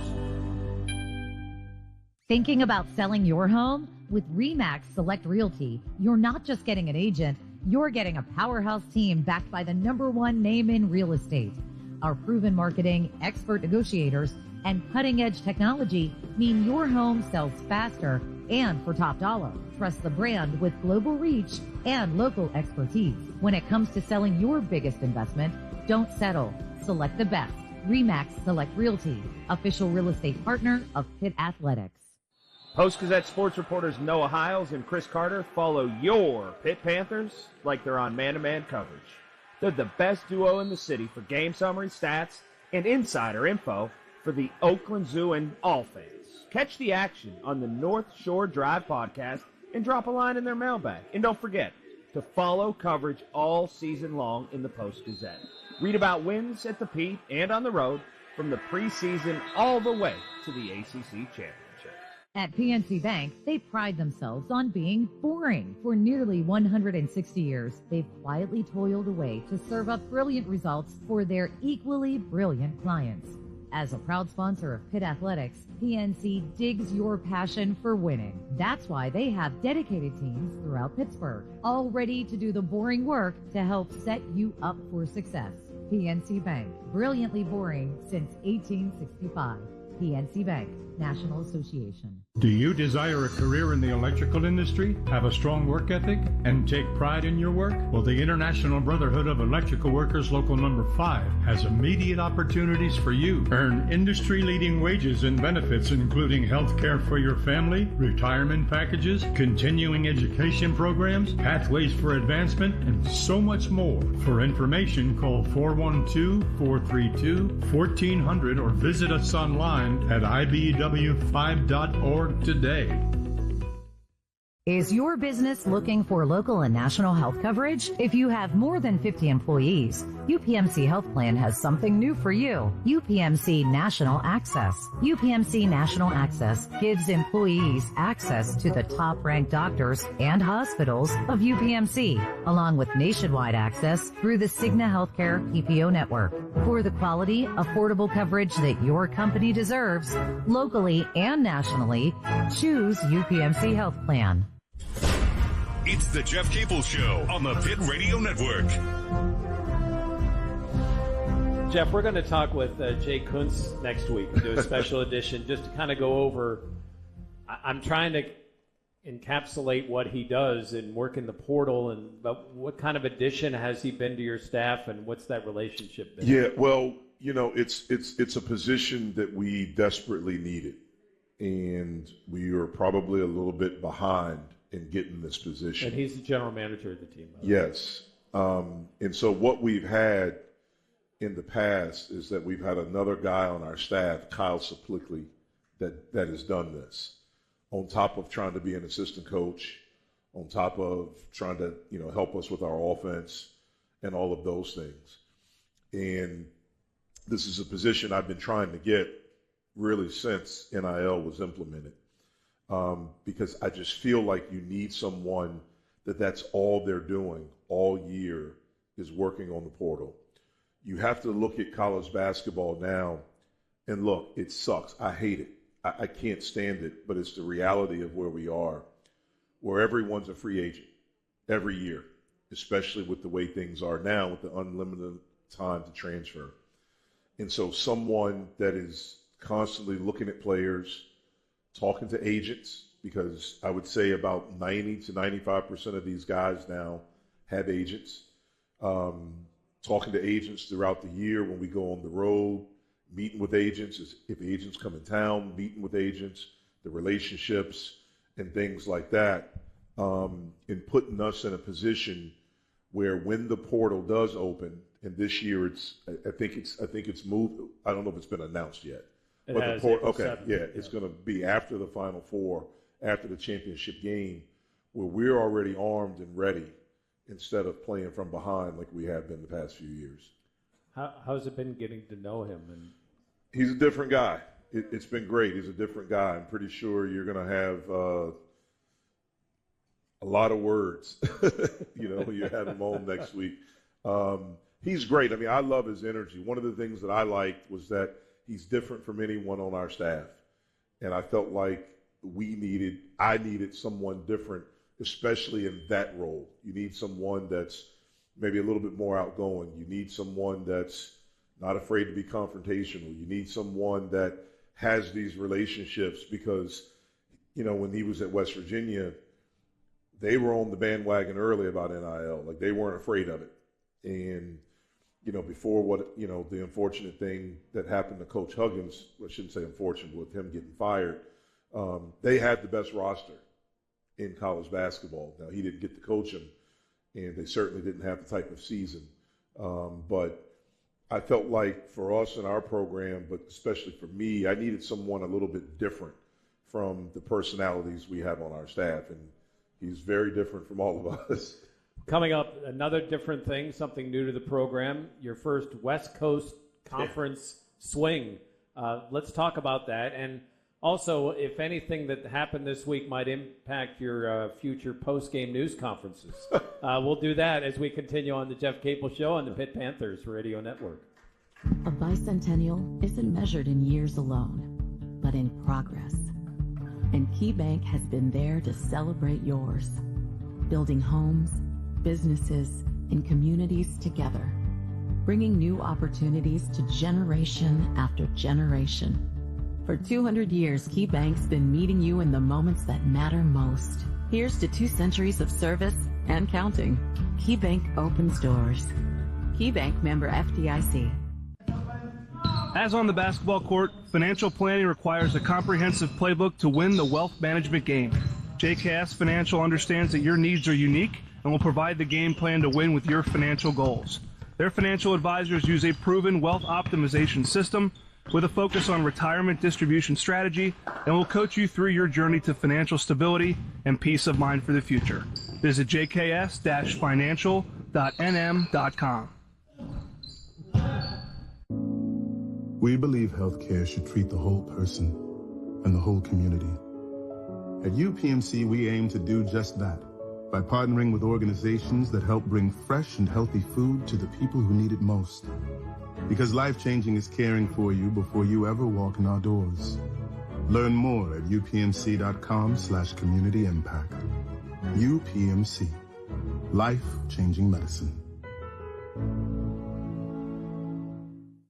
Thinking about selling your home? With RE/MAX Select Realty, you're not just getting an agent, you're getting a powerhouse team backed by the #1 name in real estate. Our proven marketing, expert negotiators, and cutting-edge technology mean your home sells faster and for top dollar. Trust the brand with global reach and local expertise. When it comes to selling your biggest investment, don't settle. Select the best. RE/MAX Select Realty, official real estate partner of Pitt Athletics. Post-Gazette sports reporters Noah Hiles and Chris Carter follow your Pitt Panthers like they're on man-to-man coverage. They're the best duo in the city for game summary, stats, and insider info for the Oakland Zoo and all fans. Catch the action on the North Shore Drive podcast and drop a line in their mailbag. And don't forget to follow coverage all season long in the Post-Gazette. Read about wins at the Pitt and on the road from the preseason all the way to the ACC Championship. At PNC Bank, they pride themselves on being boring. For nearly 160 years, they've quietly toiled away to serve up brilliant results for their equally brilliant clients. As a proud sponsor of Pitt Athletics, PNC digs your passion for winning. That's why they have dedicated teams throughout Pittsburgh, all ready to do the boring work to help set you up for success. PNC Bank, brilliantly boring since 1865. PNC Bank, National Association. Do you desire a career in the electrical industry, have a strong work ethic, and take pride in your work? Well, the International Brotherhood of Electrical Workers Local Number 5 has immediate opportunities for you. Earn industry-leading wages and benefits, including health care for your family, retirement packages, continuing education programs, pathways for advancement, and so much more. For information, call 412-432-1400 or visit us online at ibw5.org today. Is your business looking for local and national health coverage? If you have more than 50 employees, UPMC Health Plan has something new for you. UPMC National Access. UPMC National Access gives employees access to the top-ranked doctors and hospitals of UPMC, along with nationwide access through the Cigna Healthcare PPO network. For the quality, affordable coverage that your company deserves, locally and nationally, choose UPMC Health Plan. It's the Jeff Capel Show on the Pitt Radio Network. Jeff, we're going to talk with Jay Kuntz next week, do a special edition just to kind of go over. I'm trying to encapsulate what he does and work in the portal, but what kind of addition has he been to your staff, and what's that relationship been? Yeah, well, you know, it's a position that we desperately needed, and we are probably a little bit behind in getting this position. And he's the general manager of the team. Yes. And so what we've had in the past is that we've had another guy on our staff, Kyle Saplicki, that has done this, on top of trying to be an assistant coach, on top of trying to, you know, help us with our offense and all of those things. And this is a position I've been trying to get really since NIL was implemented. Because I just feel like you need someone that's all they're doing all year is working on the portal. You have to look at college basketball now, and look, it sucks. I hate it. I can't stand it, but it's the reality of where we are, where everyone's a free agent every year, especially with the way things are now with the unlimited time to transfer. And so someone that is constantly looking at players, talking to agents, because I would say about 90 to 95% of these guys now have agents. Talking to agents throughout the year when we go on the road, meeting with agents, if agents come in town, meeting with agents, the relationships and things like that, and putting us in a position where when the portal does open, and this year I think it's moved. I don't know if it's been announced yet, It's going to be after the Final Four, after the championship game, where we're already armed and ready instead of playing from behind like we have been the past few years. How's it been getting to know him? And he's a different guy. It's been great. He's a different guy. I'm pretty sure you're going to have a lot of words, when you have him home next week. He's great. I mean, I love his energy. One of the things that I liked was that he's different from anyone on our staff. And I felt like I needed someone different, especially in that role. You need someone that's maybe a little bit more outgoing. You need someone that's not afraid to be confrontational. You need someone that has these relationships because, when he was at West Virginia, they were on the bandwagon early about NIL. Like, they weren't afraid of it. And, before the unfortunate thing that happened to Coach Huggins, I shouldn't say unfortunate, with him getting fired, they had the best roster in college basketball. Now, he didn't get to coach them, and they certainly didn't have the type of season. But I felt like for us in our program, but especially for me, I needed someone a little bit different from the personalities we have on our staff. And he's very different from all of us. Coming up, another different thing, something new to the program, your first West Coast Conference swing. Let's talk about that. And also, if anything that happened this week might impact your future post-game news conferences. We'll do that as we continue on the Jeff Capel Show on the Pitt Panthers Radio Network. A bicentennial isn't measured in years alone, but in progress. And KeyBank has been there to celebrate yours, building homes, businesses, and communities together, bringing new opportunities to generation after generation. For 200 years, KeyBank's been meeting you in the moments that matter most. Here's to 2 centuries of service and counting. KeyBank opens doors. KeyBank, member FDIC. As on the basketball court, financial planning requires a comprehensive playbook to win the wealth management game. JKS Financial understands that your needs are unique and will provide the game plan to win with your financial goals. Their financial advisors use a proven wealth optimization system with a focus on retirement distribution strategy and will coach you through your journey to financial stability and peace of mind for the future. Visit jks-financial.nm.com. We believe healthcare should treat the whole person and the whole community. At UPMC, we aim to do just that by partnering with organizations that help bring fresh and healthy food to the people who need it most. Because life-changing is caring for you before you ever walk in our doors. Learn more at upmc.com/community impact. UPMC. Life-changing medicine.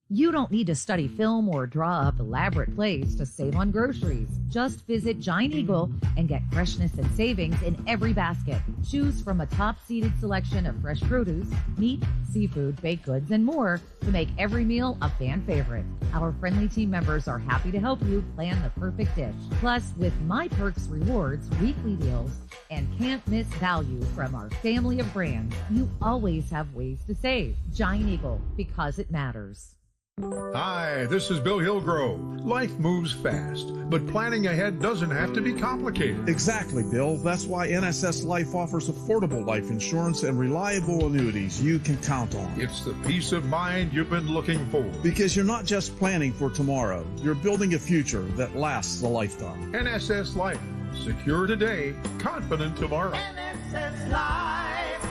You don't need to study film or draw up elaborate plays to save on groceries. Just visit Giant Eagle and get freshness and savings in every basket. Choose from a top-seeded selection of fresh produce, meat, seafood, baked goods, and more to make every meal a fan favorite. Our friendly team members are happy to help you plan the perfect dish. Plus, with My Perks rewards, weekly deals, and can't-miss value from our family of brands, you always have ways to save. Giant Eagle, because it matters. Hi, this is Bill Hillgrove. Life moves fast, but planning ahead doesn't have to be complicated. Exactly, Bill. That's why NSS Life offers affordable life insurance and reliable annuities you can count on. It's the peace of mind you've been looking for. Because you're not just planning for tomorrow, you're building a future that lasts a lifetime. NSS Life. Secure today, confident tomorrow. NSS Life,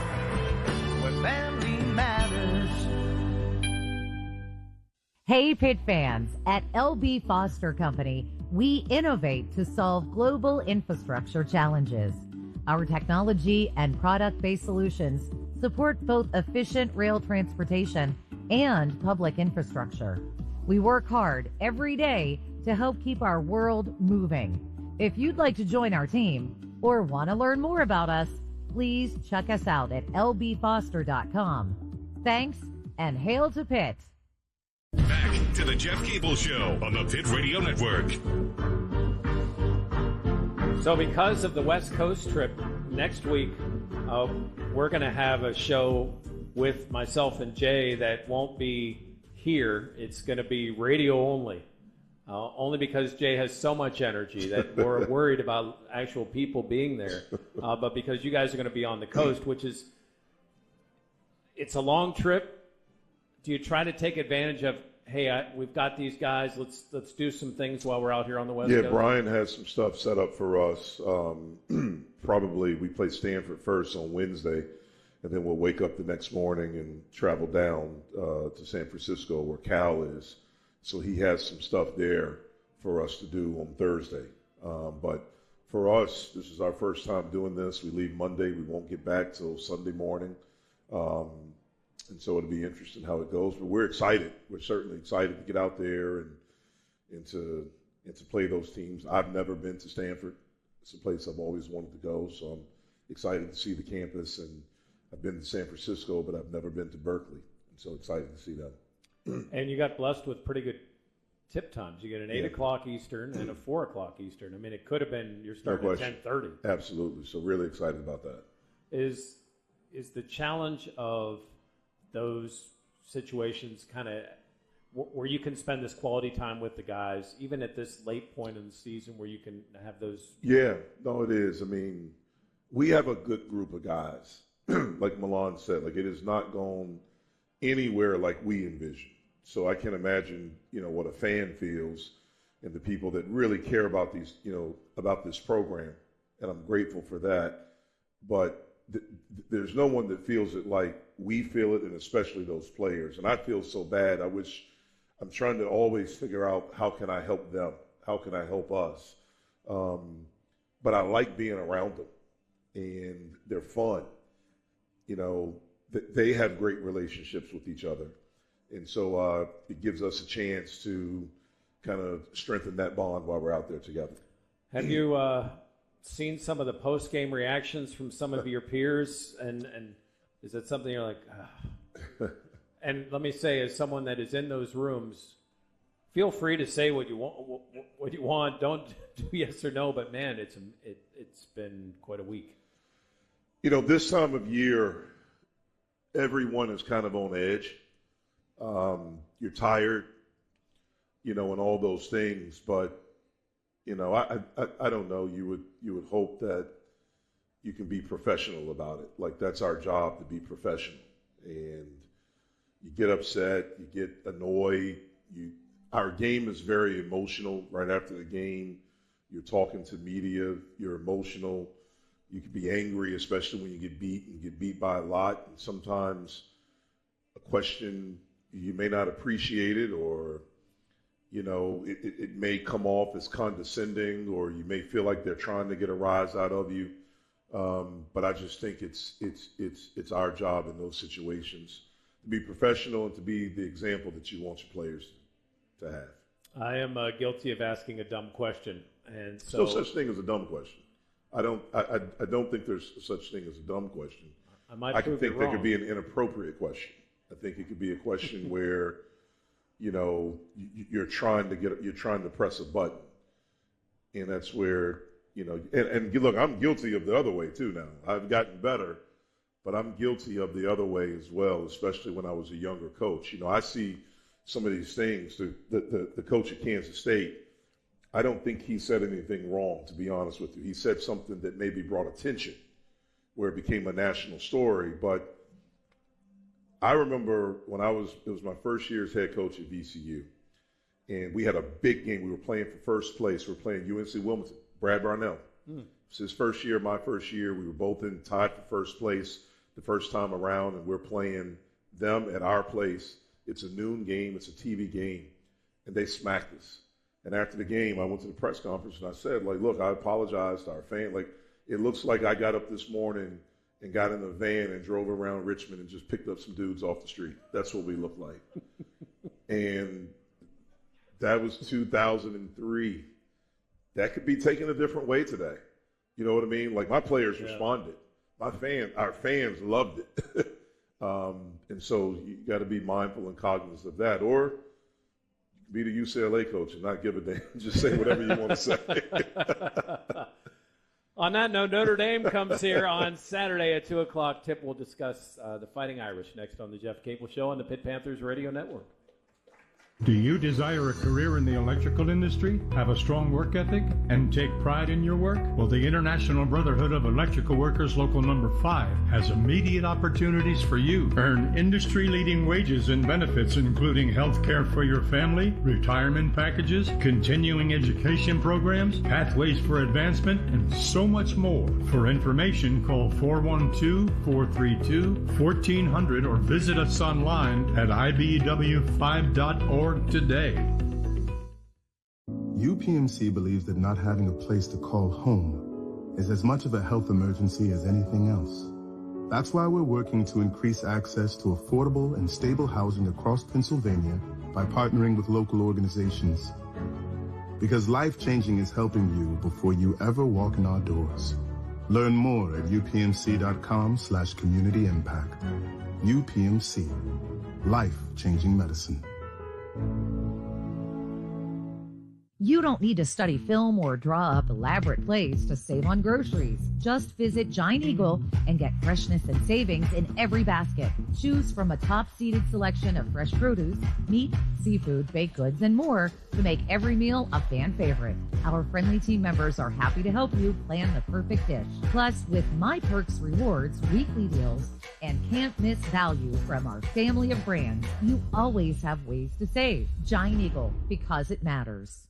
where family matters. Hey Pitt fans, at L.B. Foster Company, we innovate to solve global infrastructure challenges. Our technology and product-based solutions support both efficient rail transportation and public infrastructure. We work hard every day to help keep our world moving. If you'd like to join our team or want to learn more about us, please check us out at lbfoster.com. Thanks, and hail to Pitt. Back to the Jeff Capel Show on the Pitt Radio Network. So because of the West Coast trip, next week we're going to have a show with myself and Jay that won't be here. It's going to be radio only. only because Jay has so much energy that we're worried about actual people being there. But because you guys are going to be on the coast, which is, it's a long trip. Do you try to take advantage of, hey, we've got these guys, let's do some things while we're out here on the West Coast? Yeah, Brian has some stuff set up for us. Probably we play Stanford first on Wednesday, and then we'll wake up the next morning and travel down to San Francisco where Cal is. So he has some stuff there for us to do on Thursday. But for us, this is our first time doing this. We leave Monday. We won't get back till Sunday morning. And so it'll be interesting how it goes. But we're excited. We're certainly excited to get out there and to play those teams. I've never been to Stanford. It's a place I've always wanted to go. So I'm excited to see the campus. And I've been to San Francisco, but I've never been to Berkeley. I'm so excited to see them. And you got blessed with pretty good tip times. You get an 8 o'clock Eastern and a 4 o'clock Eastern. I mean, it could have been you're starting at 10:30. Absolutely. So really excited about that. Is the challenge of those situations kind of where you can spend this quality time with the guys, even at this late point in the season where you can have those? Yeah, no, it is. I mean, we have a good group of guys. Like Milan said, like it has not gone anywhere like we envisioned. So I can imagine, what a fan feels and the people that really care about these, about this program. And I'm grateful for that. But there's no one that feels it like we feel it, and especially those players. And I feel so bad. I'm trying to always figure out how can I help them? How can I help us? But I like being around them, and they're fun. They have great relationships with each other. And so it gives us a chance to kind of strengthen that bond while we're out there together. Have you seen some of the post-game reactions from some of your peers? And is that something you're like, And let me say, as someone that is in those rooms, feel free to say what you want. Don't do yes or no, but man, it's been quite a week. This time of year, everyone is kind of on edge. You're tired, and all those things. But, I don't know. You would hope that you can be professional about it. Like, that's our job, to be professional. And you get upset, you get annoyed. Our game is very emotional. Right after the game, you're talking to media. You're emotional. You can be angry, especially when you get beat and get beat by a lot. And sometimes a question, you may not appreciate it, or, it may come off as condescending, or you may feel like they're trying to get a rise out of you. But I just think it's our job in those situations to be professional and to be the example that you want your players to have. I am guilty of asking a dumb question, and so no such thing as a dumb question. I don't think there's such thing as a dumb question. I can think there could be an inappropriate question. I think it could be a question where, you're trying to press a button, and that's where, and look, I'm guilty of the other way too now. I've gotten better, but I'm guilty of the other way as well, especially when I was a younger coach. I see some of these things. The coach at Kansas State, I don't think he said anything wrong, to be honest with you. He said something that maybe brought attention where it became a national story. But I remember when it was my first year as head coach at VCU, and we had a big game. We were playing for first place. We were playing UNC Wilmington, Brad Barnell. It was his first year, my first year. We were both tied for first place the first time around, and we're playing them at our place. It's a noon game. It's a TV game. And they smacked us. And after the game, I went to the press conference, and I said, look, I apologize to our fans. It looks like I got up this morning and got in a van and drove around Richmond and just picked up some dudes off the street. That's what we look like. And that was 2003. That could be taken a different way today. You know what I mean? My players responded. Our fans loved it. And so you got to be mindful and cognizant of that. Or be the UCLA coach and not give a damn. Just say whatever you want to say. On that note, Notre Dame comes here on Saturday at 2 o'clock. Tip will discuss the Fighting Irish next on the Jeff Capel Show on the Pitt Panthers Radio Network. Do you desire a career in the electrical industry, have a strong work ethic, and take pride in your work? Well, the International Brotherhood of Electrical Workers Local Number 5 has immediate opportunities for you. Earn industry-leading wages and benefits, including health care for your family, retirement packages, continuing education programs, pathways for advancement, and so much more. For information, call 412-432-1400 or visit us online at ibw5.org today. UPMC believes that not having a place to call home is as much of a health emergency as anything else. That's why we're working to increase access to affordable and stable housing across Pennsylvania by partnering with local organizations. Because life-changing is helping you before you ever walk in our doors. Learn more at upmc.com/community impact. UPMC. Life-changing medicine. You don't need to study film or draw up elaborate plays to save on groceries. Just visit Giant Eagle and get freshness and savings in every basket. Choose from a top-seeded selection of fresh produce, meat, seafood, baked goods, and more to make every meal a fan favorite. Our friendly team members are happy to help you plan the perfect dish. Plus, with My Perks rewards, weekly deals, and can't miss value from our family of brands, you always have ways to save. Giant Eagle, because it matters.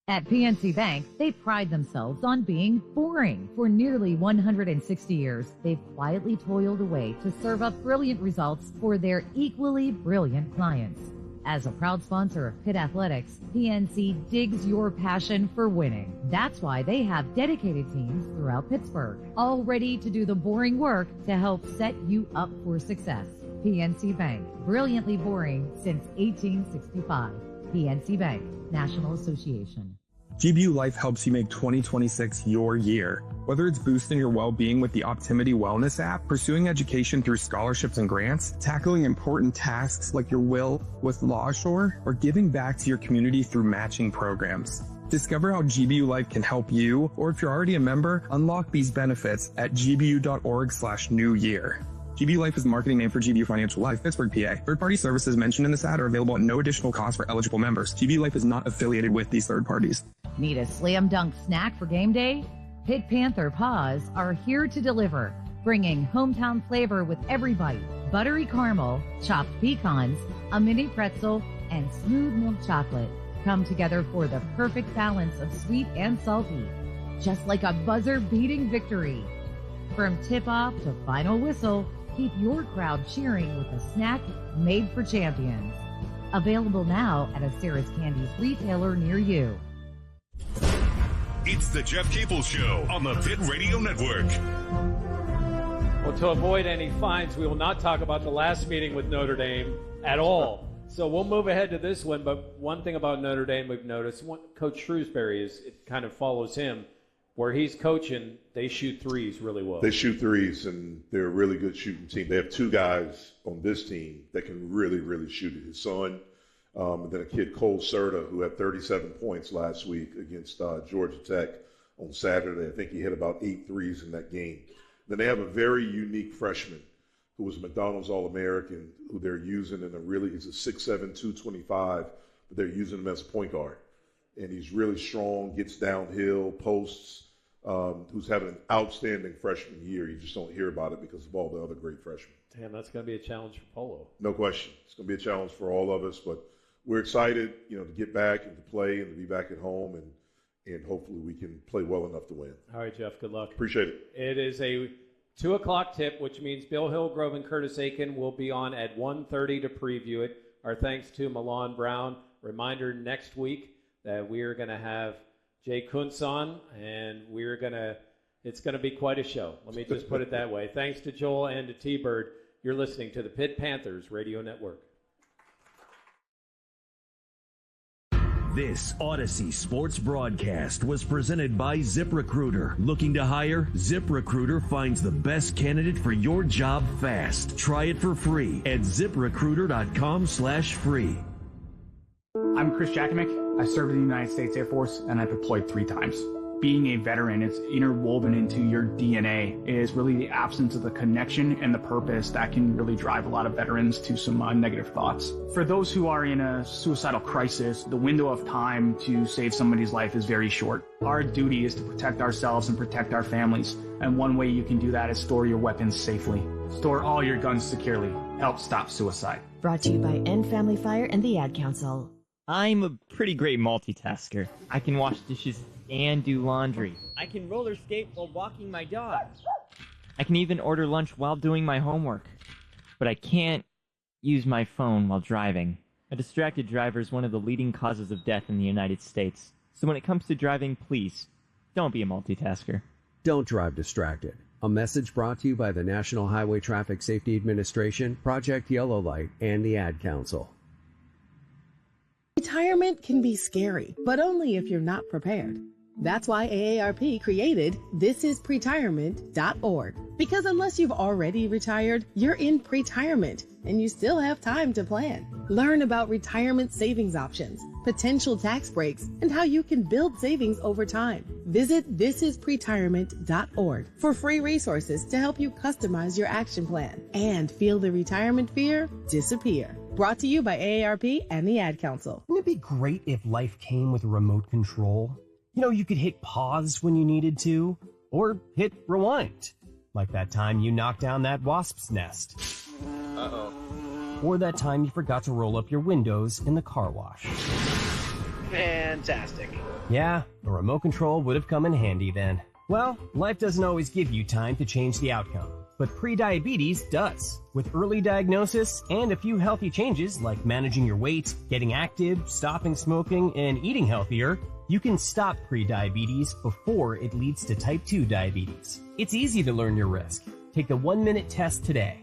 At PNC Bank, they pride themselves on being boring. For nearly 160 years, they've quietly toiled away to serve up brilliant results for their equally brilliant clients. As a proud sponsor of Pitt Athletics, PNC digs your passion for winning. That's why they have dedicated teams throughout Pittsburgh, all ready to do the boring work to help set you up for success. PNC Bank, brilliantly boring since 1865. PNC Bank, National Association. GBU Life helps you make 2026 your year. Whether it's boosting your well-being with the Optimity Wellness app, pursuing education through scholarships and grants, tackling important tasks like your will with LawShore, or giving back to your community through matching programs. Discover how GBU Life can help you, or if you're already a member, unlock these benefits at gbu.org/new year. GBU Life is the marketing name for GBU Financial Life, Pittsburgh, PA. Third-party services mentioned in this ad are available at no additional cost for eligible members. GBU Life is not affiliated with these third parties. Need a slam dunk snack for game day? Pitt Panther Paws are here to deliver, bringing hometown flavor with every bite. Buttery caramel, chopped pecans, a mini pretzel, and smooth milk chocolate come together for the perfect balance of sweet and salty, just like a buzzer-beating victory. From tip-off to final whistle, keep your crowd cheering with a snack made for champions. Available now at a Sarah's Candies retailer near you. It's the Jeff Capel Show on the Pitt Radio Network. Well, to avoid any fines, we will not talk about the last meeting with Notre Dame at all. So we'll move ahead to this one. But one thing about Notre Dame we've noticed, Coach Shrewsbury, it kind of follows him. Where he's coaching, they shoot threes really well. They shoot threes, and they're a really good shooting team. They have two guys on this team that can really, really shoot it. His son, and then a kid, Cole Serta, who had 37 points last week against Georgia Tech on Saturday. I think he hit about 8 threes in that game. Then they have a very unique freshman who was a McDonald's All-American, who they're using in he's a 6'7", 225, but they're using him as a point guard. And he's really strong, gets downhill, posts, who's having an outstanding freshman year. You just don't hear about it because of all the other great freshmen. Damn, that's going to be a challenge for Polo. No question. It's going to be a challenge for all of us, but we're excited, to get back and to play and to be back at home, and hopefully we can play well enough to win. All right, Jeff, good luck. Appreciate it. It is a 2 o'clock tip, which means Bill Hillgrove and Curtis Aiken will be on at 1:30 to preview it. Our thanks to Milan Brown. Reminder next week that we are going to have Jay Kuntz on, and it's going to be quite a show. Let me just put it that way. Thanks to Joel and to T-Bird. You're listening to the Pitt Panthers Radio Network. This Odyssey Sports broadcast was presented by ZipRecruiter. Looking to hire? ZipRecruiter finds the best candidate for your job fast. Try it for free at ZipRecruiter.com/free. I'm Chris Jakovic. I served in the United States Air Force, and I've deployed 3 times. being a veteran, it's interwoven into your DNA, is really the absence of the connection and the purpose that can really drive a lot of veterans to some negative thoughts. For those who are in a suicidal crisis, the window of time to save somebody's life is very short. Our duty is to protect ourselves and protect our families, and one way you can do that is store your weapons safely. Store all your guns securely. Help stop suicide. Brought to you by End Family Fire and the Ad Council. I'm a pretty great multitasker. I can wash dishes and do laundry. I can roller skate while walking my dog. I can even order lunch while doing my homework. But I can't use my phone while driving. A distracted driver is one of the leading causes of death in the United States. So when it comes to driving, please, don't be a multitasker. Don't drive distracted. A message brought to you by the National Highway Traffic Safety Administration, Project Yellow Light, and the Ad Council. Retirement can be scary, but only if you're not prepared. That's why AARP created thisispretirement.org. Because unless you've already retired, you're in pretirement, and you still have time to plan. Learn about retirement savings options, potential tax breaks, and how you can build savings over time. Visit thisispretirement.org for free resources to help you customize your action plan and feel the retirement fear disappear. Brought to you by AARP and the Ad Council. Wouldn't it be great if life came with a remote control? You know, you could hit pause when you needed to, or hit rewind. Like that time you knocked down that wasp's nest. Uh-oh. Or that time you forgot to roll up your windows in the car wash. Fantastic. Yeah, a remote control would have come in handy then. Well, life doesn't always give you time to change the outcome, but prediabetes does. With early diagnosis and a few healthy changes like managing your weight, getting active, stopping smoking, and eating healthier, you can stop prediabetes before it leads to type 2 diabetes. It's easy to learn your risk. Take the 1-minute test today.